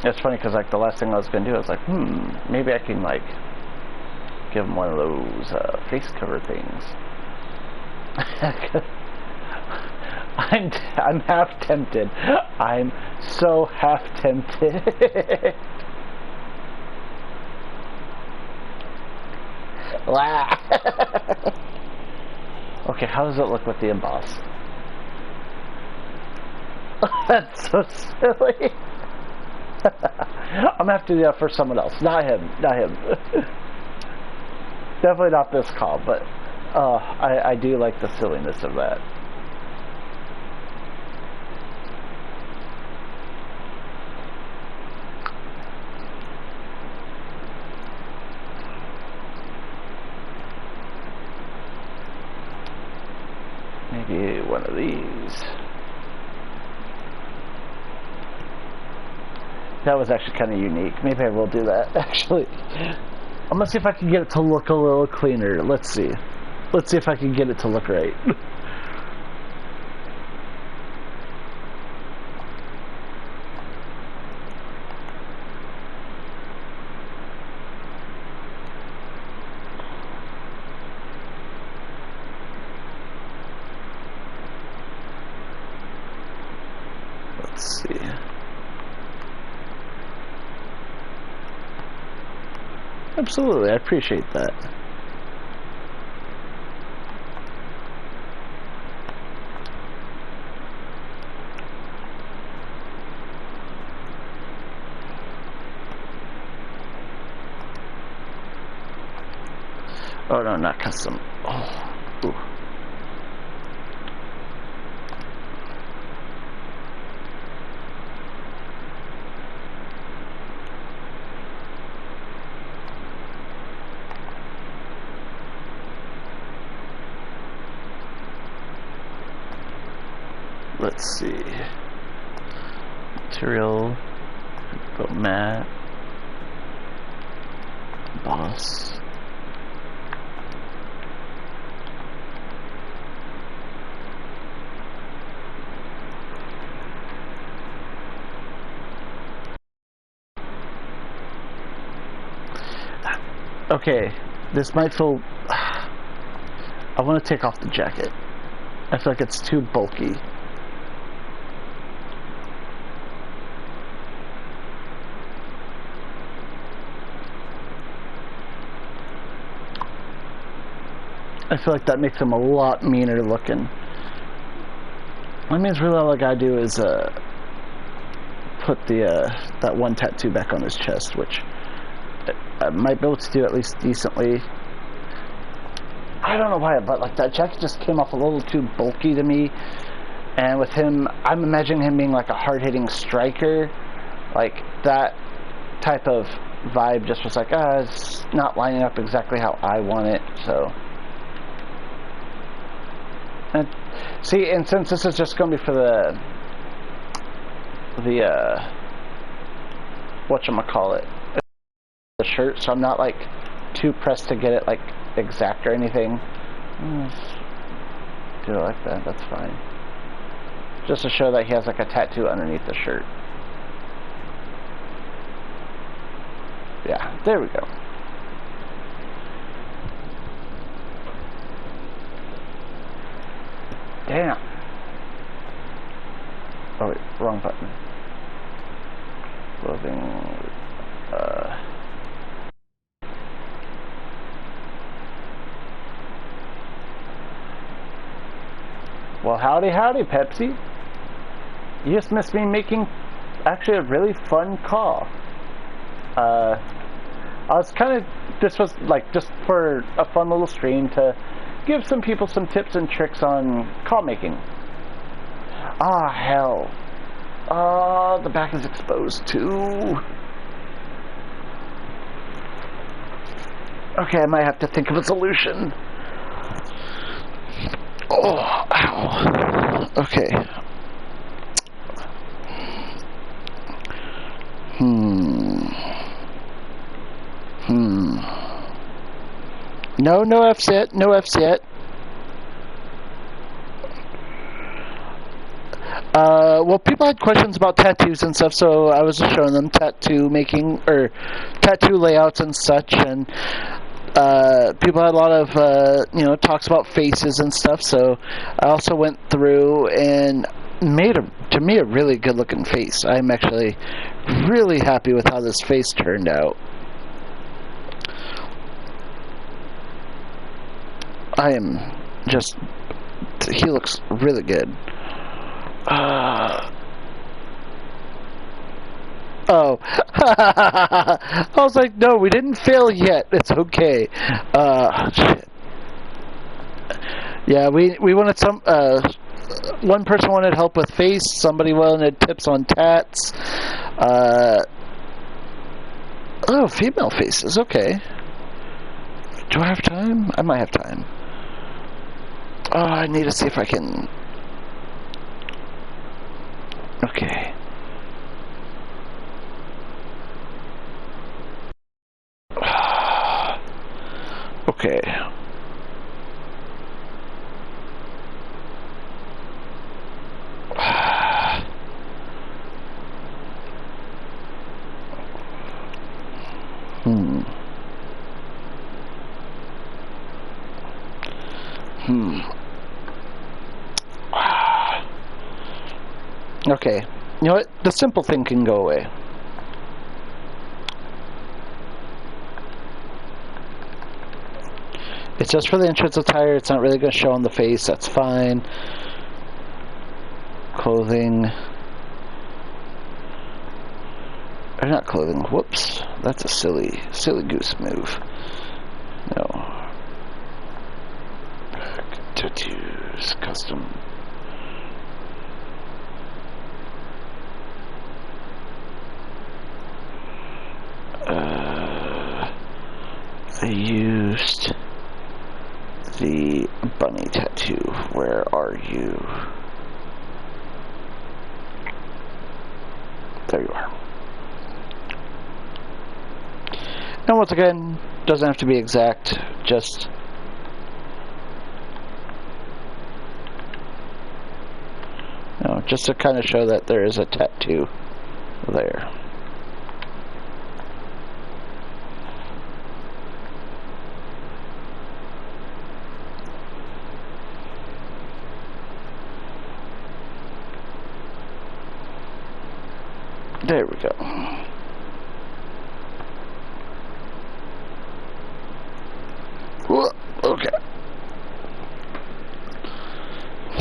It's funny because the last thing I was gonna do, I was like, maybe I can give him one of those face cover things. I'm half tempted. I'm so half tempted. Okay, how does it look with the emboss? That's so silly. I'm gonna have to do that for someone else, not him. Definitely not this call, but I do like the silliness of that. Maybe one of these. That was actually kind of unique. Maybe I will do that, actually. I'm gonna see if I can get it to look a little cleaner. Let's see. Let's see if I can get it to look right. Let's see. Absolutely, I appreciate that. Oh no, not custom. Oh, ooh. Let's see. Material. Go matte. Boss. Okay, this might feel... I want to take off the jacket. I feel like it's too bulky. I feel like that makes him a lot meaner looking. That means really all I gotta do is put the that one tattoo back on his chest, which I might be able to do at least decently. I don't know why, but that jacket just came off a little too bulky to me. And with him, I'm imagining him being like a hard-hitting striker, like that type of vibe. Just was like, it's not lining up exactly how I want it. So. And see, and since this is just going to be for the whatchamacallit, the shirt, so I'm not too pressed to get it exact or anything. Do it like that, that's fine. Just to show that he has a tattoo underneath the shirt. Yeah, there we go. Damn. Oh wait, wrong button. Clothing. Well, howdy, Pepsi. You just missed me making actually a really fun call. I was this was like just for a fun little stream to give some people some tips and tricks on call making. Ah, hell. The back is exposed too. Okay, I might have to think of a solution. Oh, ow. Okay. No F's yet. No F's yet. Well, people had questions about tattoos and stuff, so I was just showing them tattoo making, or tattoo layouts and such, and people had a lot of, talks about faces and stuff, so I also went through and made, to me, a really good-looking face. I'm actually really happy with how this face turned out. He looks really good. Oh. I was like, no, we didn't fail yet. It's okay. Shit. Yeah, we wanted some, one person wanted help with face, somebody wanted tips on tats. Female faces, okay. Do I have time? I might have time. Oh, I need to see if I can... Okay. Okay. Okay. You know what? The simple thing can go away. It's just for the entrance attire. It's not really going to show on the face. That's fine. Clothing. Or not clothing. Whoops. That's a silly goose move. No. Back. Tattoos. Custom. They used the bunny tattoo. Where are you? There you are. And once again, doesn't have to be exact, just just to kind of show that there is a tattoo there. There we go. Okay.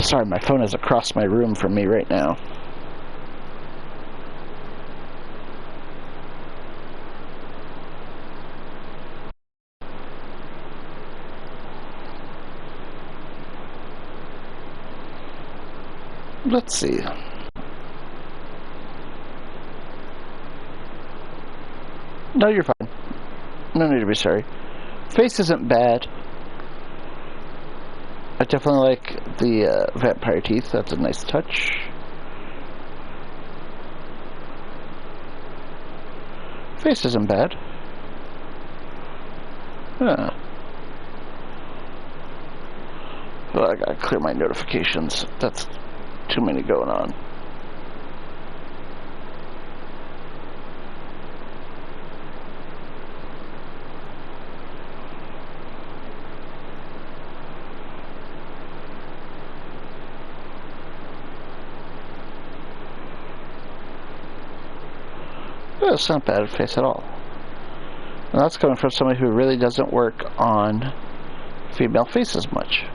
Sorry, my phone is across my room from me right now. Let's see. No, you're fine. No need to be sorry. Face isn't bad. I definitely like the vampire teeth. That's a nice touch. Face isn't bad. Huh. Well, I gotta clear my notifications. That's too many going on. That's not a bad face at all. And that's coming from somebody who really doesn't work on female faces much.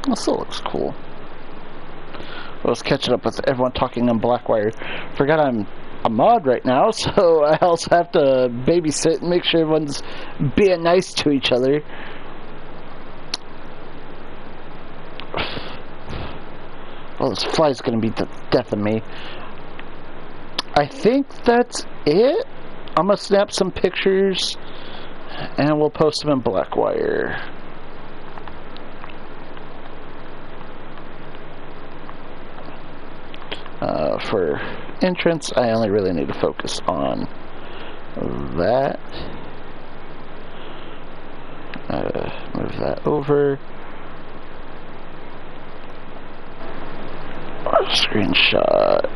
It still looks cool. I was catching up with everyone talking on Blackwire. Forgot I'm a mod right now, so I also have to babysit and make sure everyone's being nice to each other. Oh, this fly's gonna be the death of me. I think that's it. I'm gonna snap some pictures and we'll post them in Blackwire. For entrance, I only really need to focus on that. Move that over. Screenshot.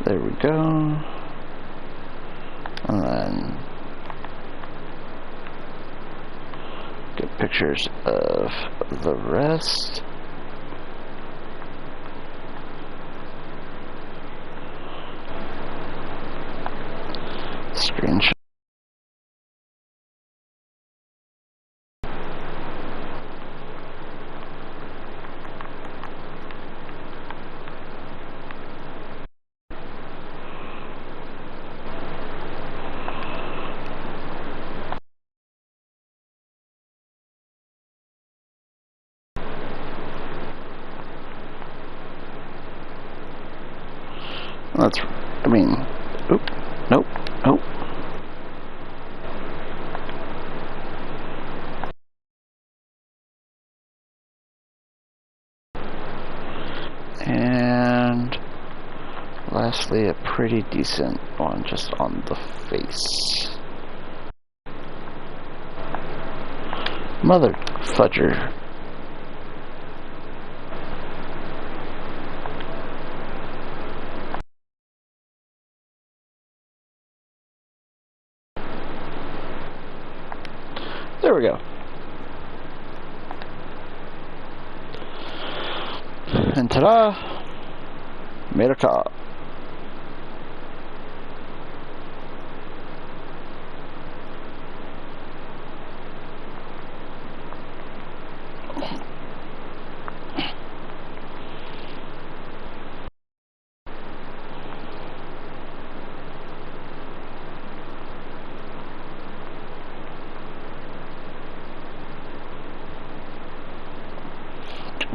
There we go. And then get pictures of the rest. Screenshot. That's, I mean, oop, nope, nope. And lastly, a pretty decent one just on the face. Mother fudger. There we go. And ta-da! Made a car.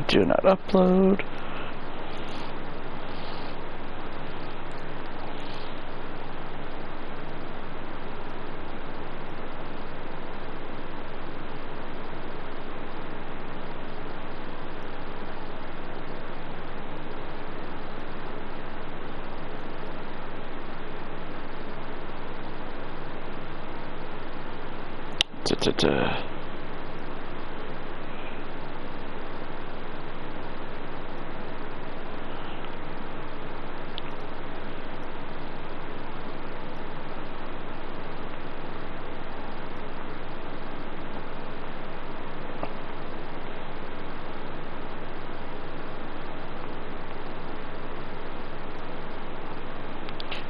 Do not upload.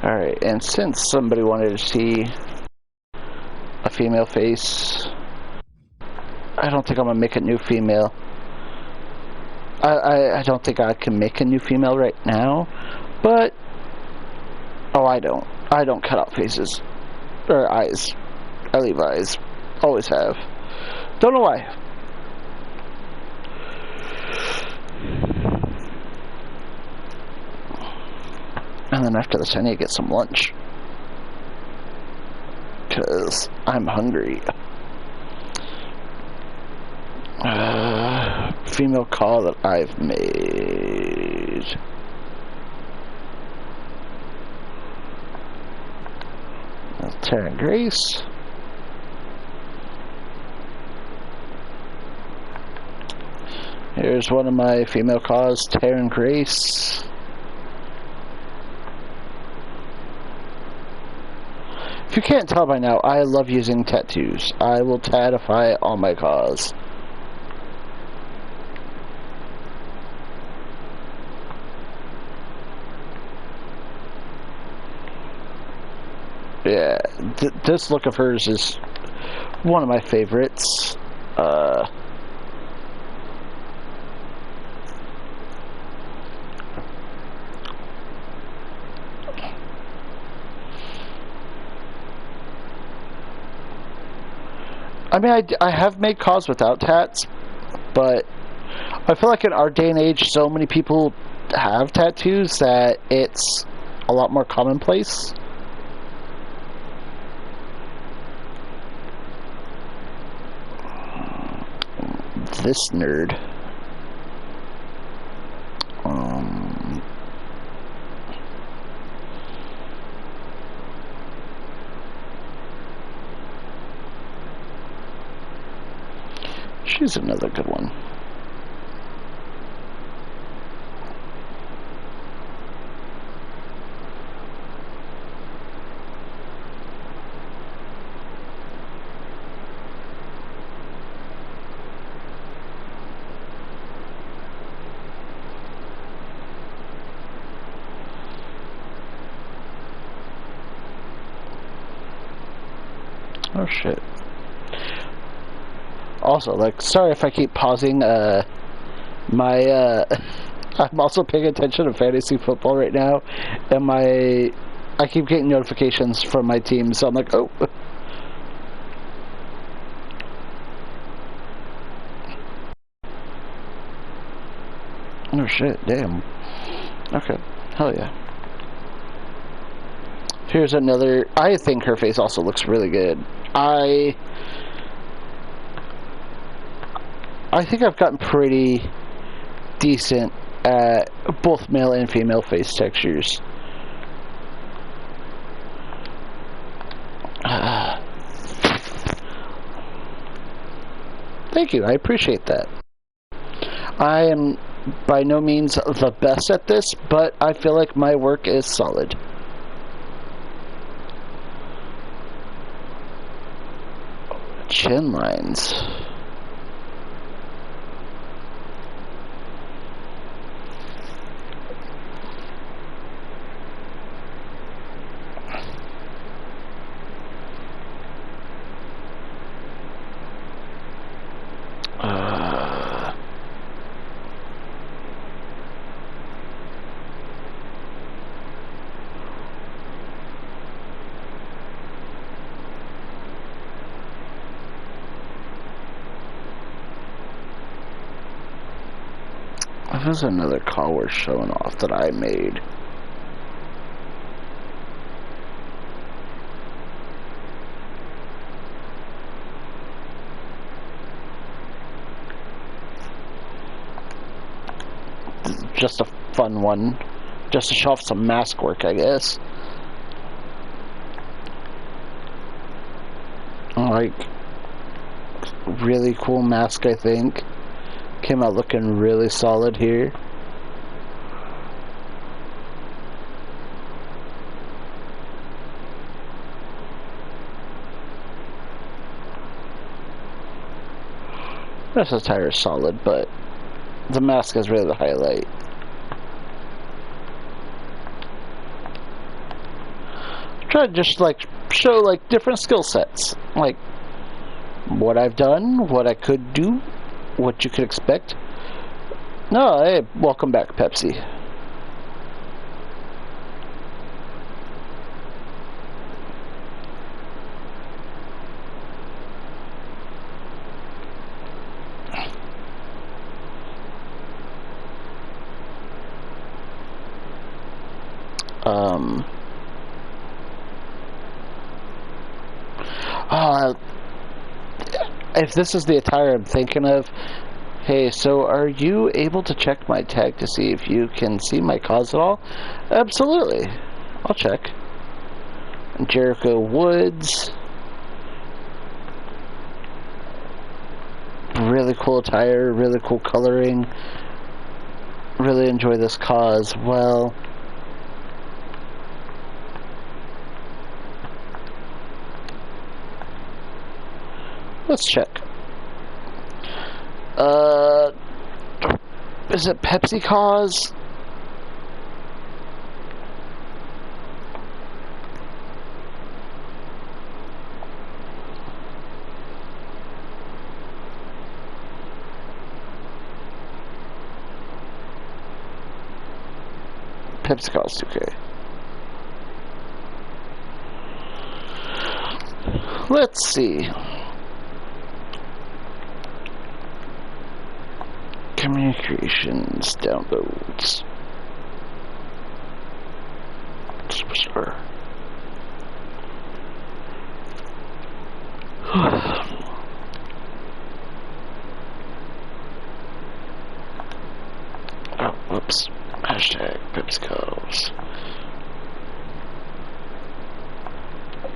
Alright, and since somebody wanted to see a female face, I don't think I'm gonna make a new female. I don't think I can make a new female right now, but I don't cut out faces or eyes. I leave eyes, always have. Don't know why. And then after this I need to get some lunch, because I'm hungry. Female call that I've made. Taryn Grace. Here's one of my female cause, Taryn Grace. If you can't tell by now, I love using tattoos. I will tatify all my cause. Yeah, this look of hers is one of my favorites. I mean, I have made cause without tats, but I feel like in our day and age, so many people have tattoos that it's a lot more commonplace. This nerd. She's another good one. Oh shit. Also, like, sorry if I keep pausing, I'm also paying attention to fantasy football right now, and I keep getting notifications from my team, so I'm like, oh. Oh shit, damn. Okay, hell yeah. Here's another, I think her face also looks really good. I think I've gotten pretty decent at both male and female face textures. Thank you, I appreciate that. I am by no means the best at this, but I feel like my work is solid. Chin lines. There's another car we're showing off that I made. Just a fun one. Just to show off some mask work, I guess. Like, really cool mask, I think. Came out looking really solid here. The rest of the tire is solid, but the mask is really the highlight. Try to just like show like different skill sets, like what I've done, what I could do, what you could expect. No, hey, welcome back, Pepsi. If this is the attire I'm thinking of, hey, so are you able to check my tag to see if you can see my cause at all? Absolutely. I'll check. Jericho Woods. Really cool attire, really cool coloring. Really enjoy this car as well. Let's check. Is it Pepsi cause? Pepsi cause 2K. Let's see. Communications downloads. Superstar. Oh, whoops. Hashtag PepsiCos.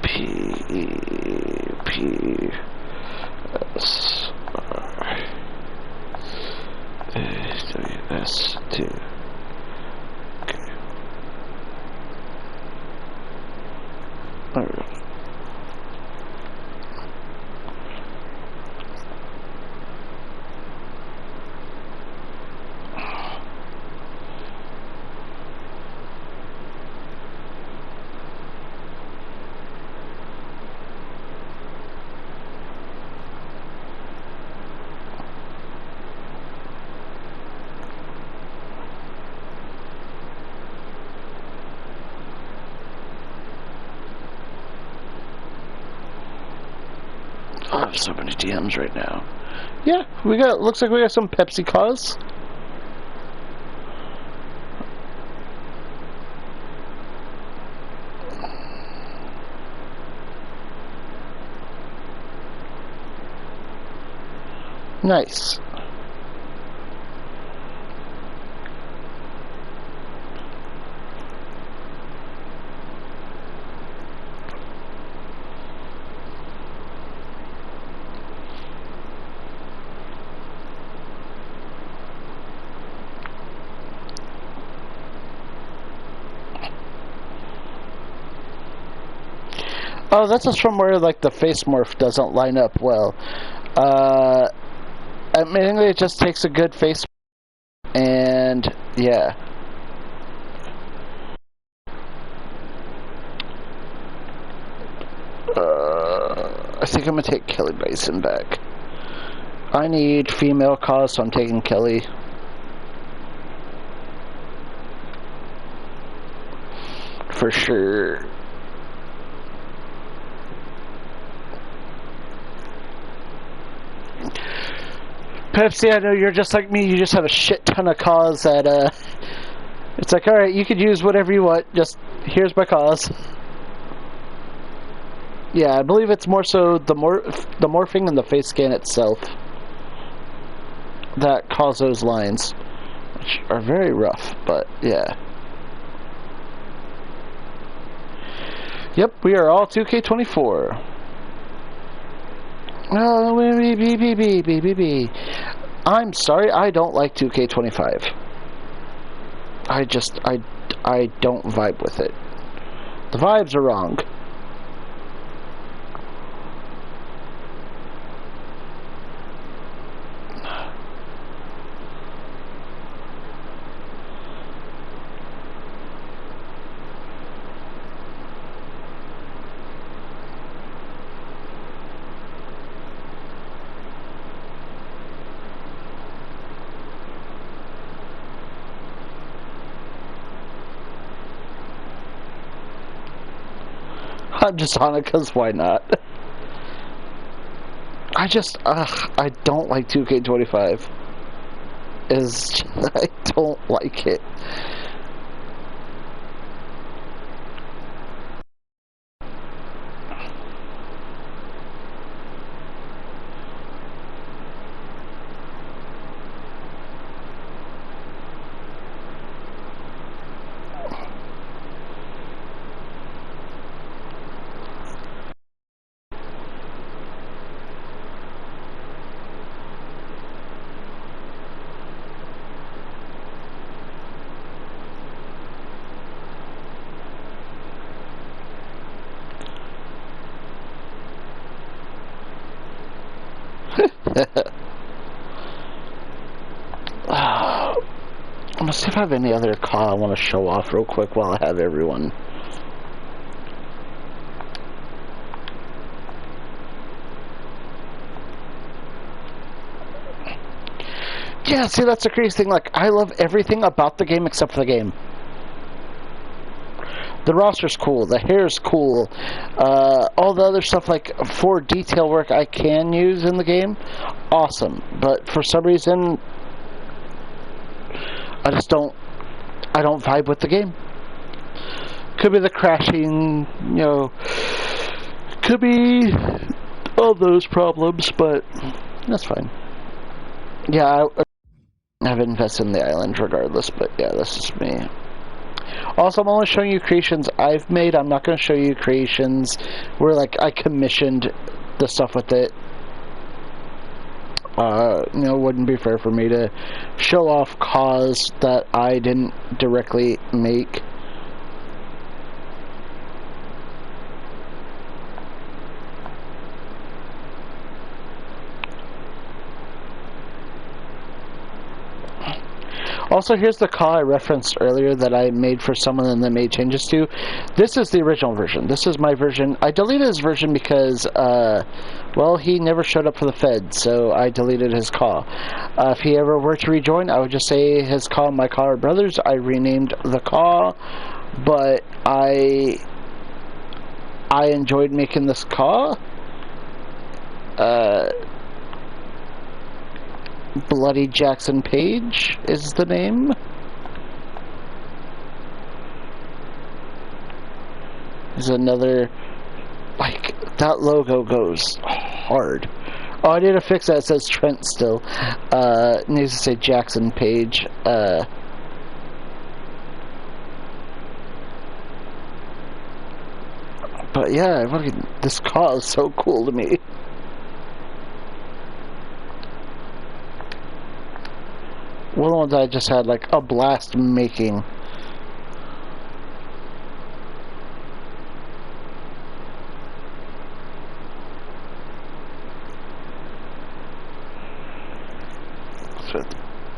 PPSRWS2. Okay. There we go. I have so many DMs right now. Yeah, looks like we got some Pepsi cars. Nice. Oh, that's just from where, like, the face morph doesn't line up well. Mainly it just takes a good face and, yeah. I think I'm gonna take Kelly Bison back. I need female cause, so I'm taking Kelly. For sure. Pepsi, I know you're just like me. You just have a shit ton of cause that, it's like, alright, you could use whatever you want. Just, here's my cause. Yeah, I believe it's more so the morphing and the face scan itself that cause those lines, which are very rough, but yeah. Yep, we are all 2K24. Oh, I'm sorry, I don't like 2K25. I don't vibe with it. The vibes are wrong. I'm just on it because why not? I don't like 2K25. I don't like it. I'm gonna see if I have any other car I want to show off real quick while I have everyone. Yeah, see, that's the crazy thing. Like, I love everything about the game except for the game. The roster's cool. The hair's cool. All the other stuff, like for detail work, I can use in the game. Awesome. But for some reason, I just don't. I don't vibe with the game. Could be the crashing, you know. Could be all those problems, but that's fine. Yeah, I have invested in the island regardless, but yeah, this is me. Also, I'm only showing you creations I've made. I'm not going to show you creations where, like, I commissioned the stuff with it. You know, it wouldn't be fair for me to show off cause that I didn't directly make. Also, here's the call I referenced earlier that I made for someone and then made changes to. This is the original version. This is my version. I deleted his version because, well, he never showed up for the Fed, so I deleted his call. If he ever were to rejoin, I would just say his call, my call are brothers. I renamed the call, but I enjoyed making this call. Bloody Jackson Page is the name. Is another, like, that logo goes hard. Oh, I need to fix that. It says Trent still. It needs to say Jackson Page. But yeah, this car is so cool to me. One of the ones I just had like a blast making.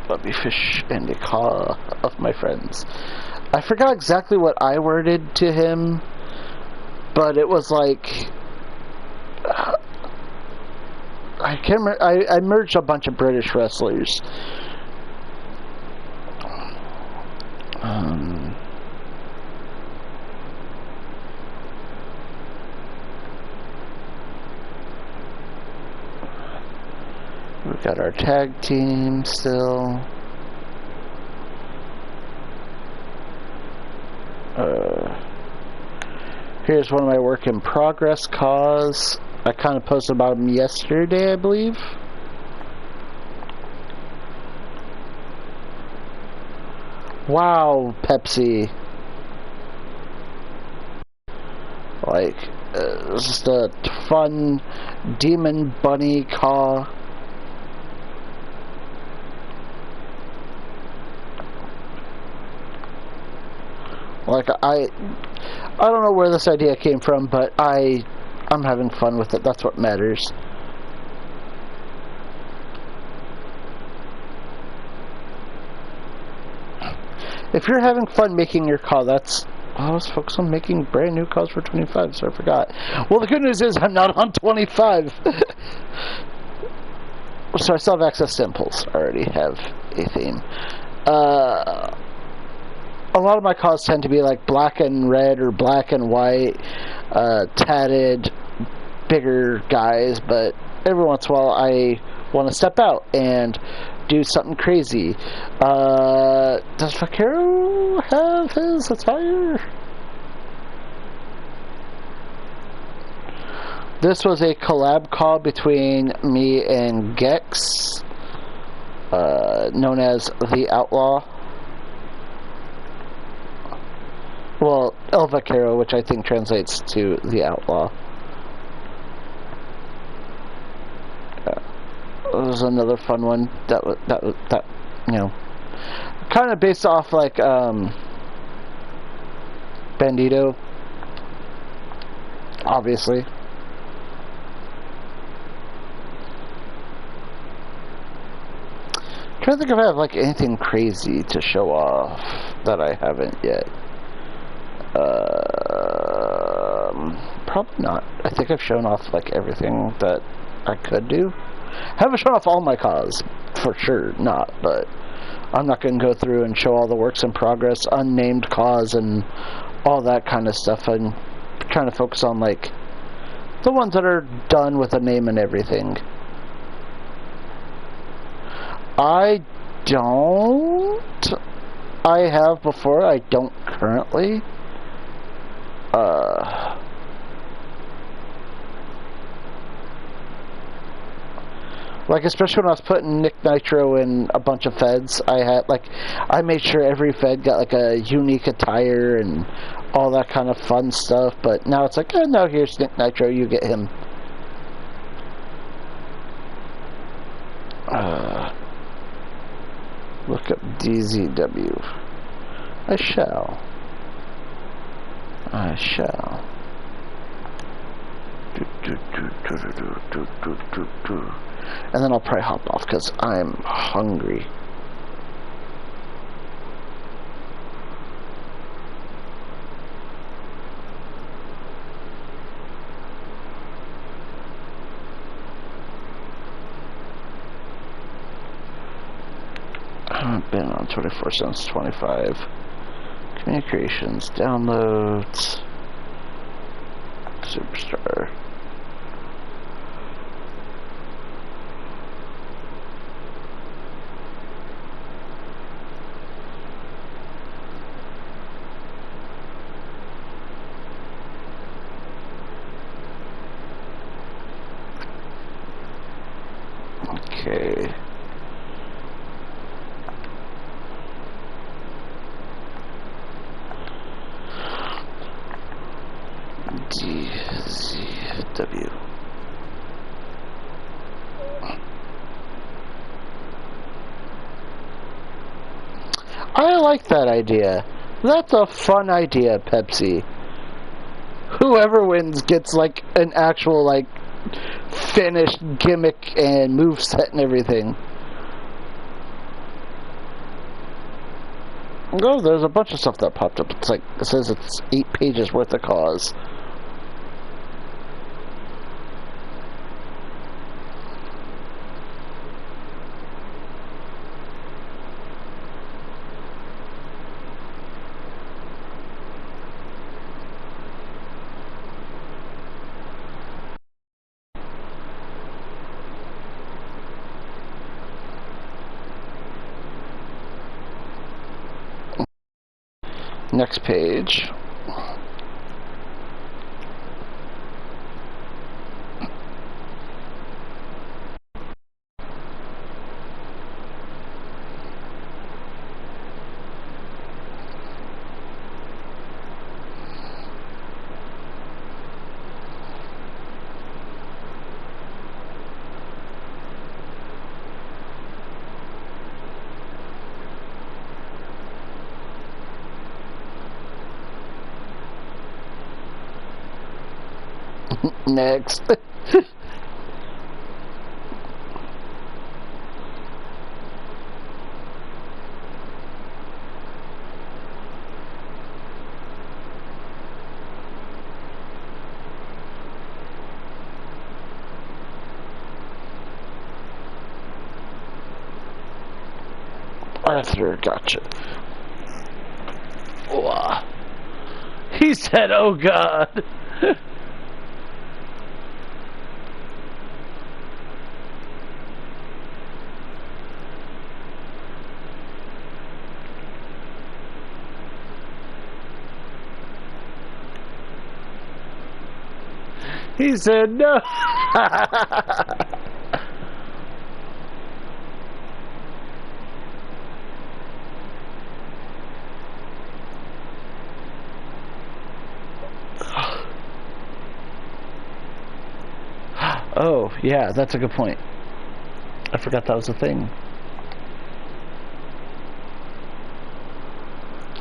Let me fish in the car of my friends. I forgot exactly what I worded to him, but it was like I can't remember. I merged a bunch of British wrestlers. We've got our tag team still. Here's one of my work in progress cause. I kind of posted about them yesterday, I believe. Wow, Pepsi. Like, it's just a fun demon bunny car. Like, I don't know where this idea came from, but I'm having fun with it. That's what matters. If you're having fun making your car, that's... I was focused on making brand new cars for 25, so I forgot. Well, the good news is I'm not on 25. So I still have access to Impulse. I already have a theme. A lot of my cars tend to be like black and red or black and white, tatted, bigger guys, but every once in a while I want to step out and do something crazy. Does Vaquero have his attire? This was a collab call between me and Gex, known as The Outlaw. Well, El Vaquero, which I think translates to The Outlaw. It was another fun one. That you know, kind of based off like Bandito, obviously. trying to think if I have like anything crazy to show off that I haven't yet. Probably not. I think I've shown off like everything that I could do. I haven't shown off all my cause, for sure not, but I'm not going to go through and show all the works in progress, unnamed cause, and all that kind of stuff. I'm trying to focus on like the ones that are done with a name and everything. I don't. I have before. I don't currently. Like, especially when I was putting Nick Nitro in a bunch of feds, I made sure every fed got like a unique attire and all that kind of fun stuff. But now it's like, oh no, here's Nick Nitro, you get him. Look up DZW. I shall. And then I'll probably hop off because I'm hungry. I haven't been on 24 since 25. Communications, downloads, Superstar. Okay. DZW. I like that idea. That's a fun idea, Pepsi. Whoever wins gets like an actual like finished gimmick and moveset and everything. Oh, there's a bunch of stuff that popped up. It's like, it says it's 8 pages worth of cause. Next page. Next. Arthur, gotcha. Whoa. He said, oh God. He said no. Oh, yeah, that's a good point. I forgot that was a thing.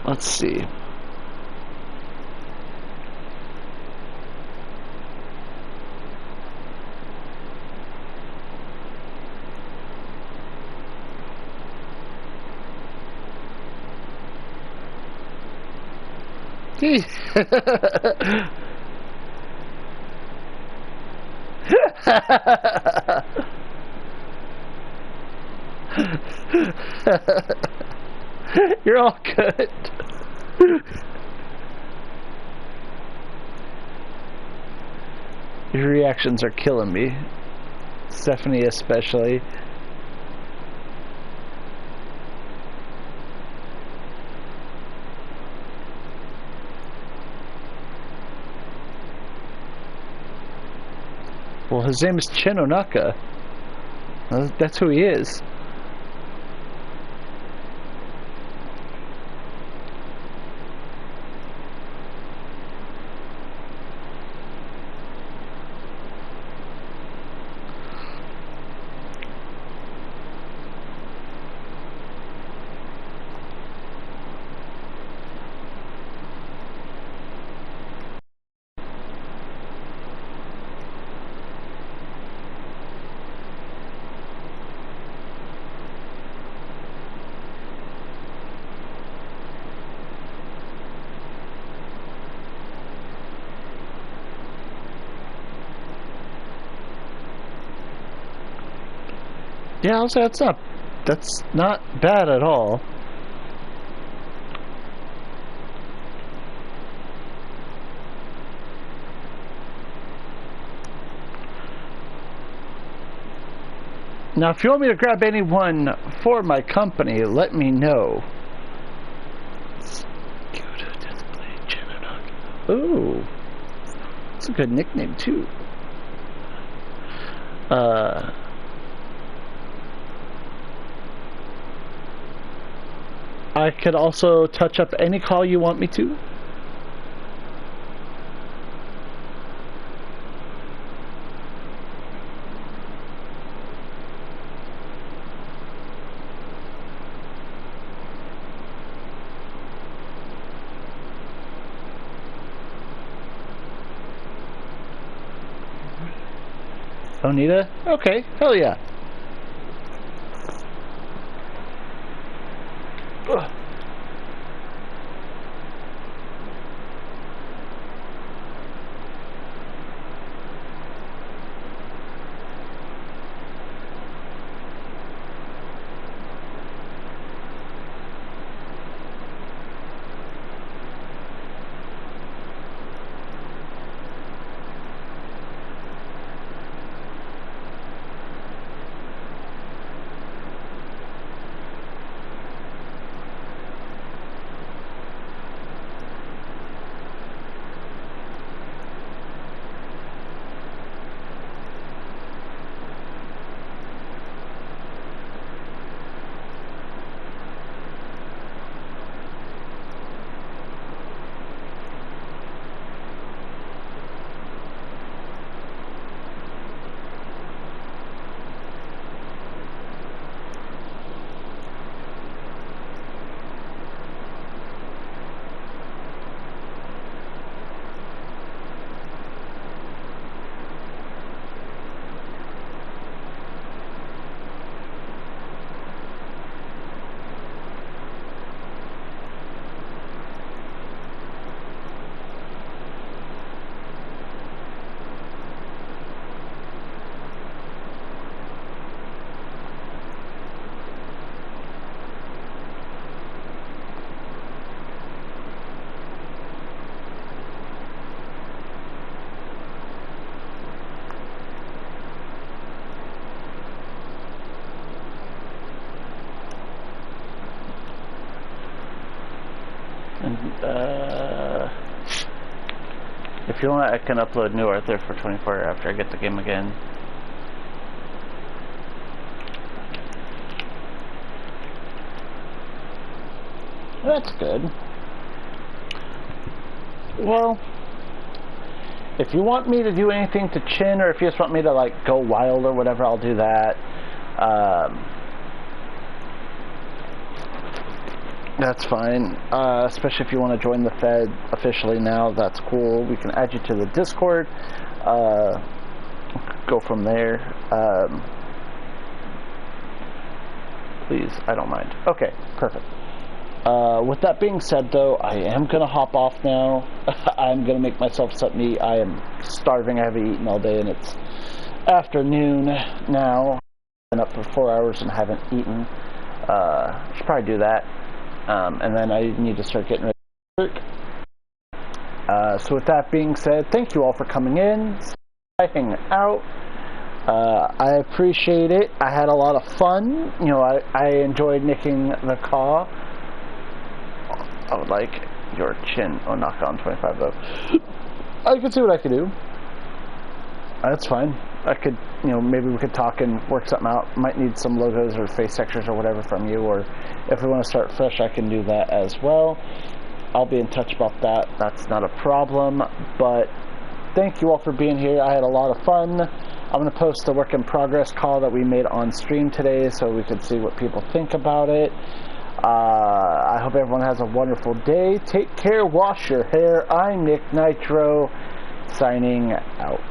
Let's see. You're all good. Your reactions are killing me. Stephanie especially. Well, his name is Chinonaka. That's who he is. Yeah, I'll say that's not bad at all. Now, if you want me to grab anyone for my company, let me know. Ooh, that's a good nickname too. I could also touch up any call you want me to. Onita? Okay, hell yeah. Ugh. If you want, I can upload New Arthur for 24 after I get the game again. That's good. Well, if you want me to do anything to Chin, or if you just want me to like go wild or whatever, I'll do that. That's fine, especially if you want to join the Fed officially now. That's cool. We can add you to the Discord. Go from there. Please, I don't mind. Okay, perfect. With that being said, though, I am going to hop off now. I'm going to make myself something to eat. I am starving. I haven't eaten all day, and it's afternoon now. I've been up for 4 hours and haven't eaten. I should probably do that. And then I need to start getting ready for work. So with that being said, thank you all for coming in, hanging out. I appreciate it. I had a lot of fun. You know, I enjoyed nicking the car. I would like your chin. Oh, knock on 25 though. I can see what I can do. That's fine. I could, you know, maybe we could talk and work something out. Might need some logos or face textures or whatever from you, or if we want to start fresh, I can do that as well. I'll be in touch about that. That's not a problem. But thank you all for being here. I had a lot of fun. I'm going to post the work in progress call that we made on stream today so we can see what people think about it. I hope everyone has a wonderful day. Take care. Wash your hair. I'm Nick Nitro, signing out.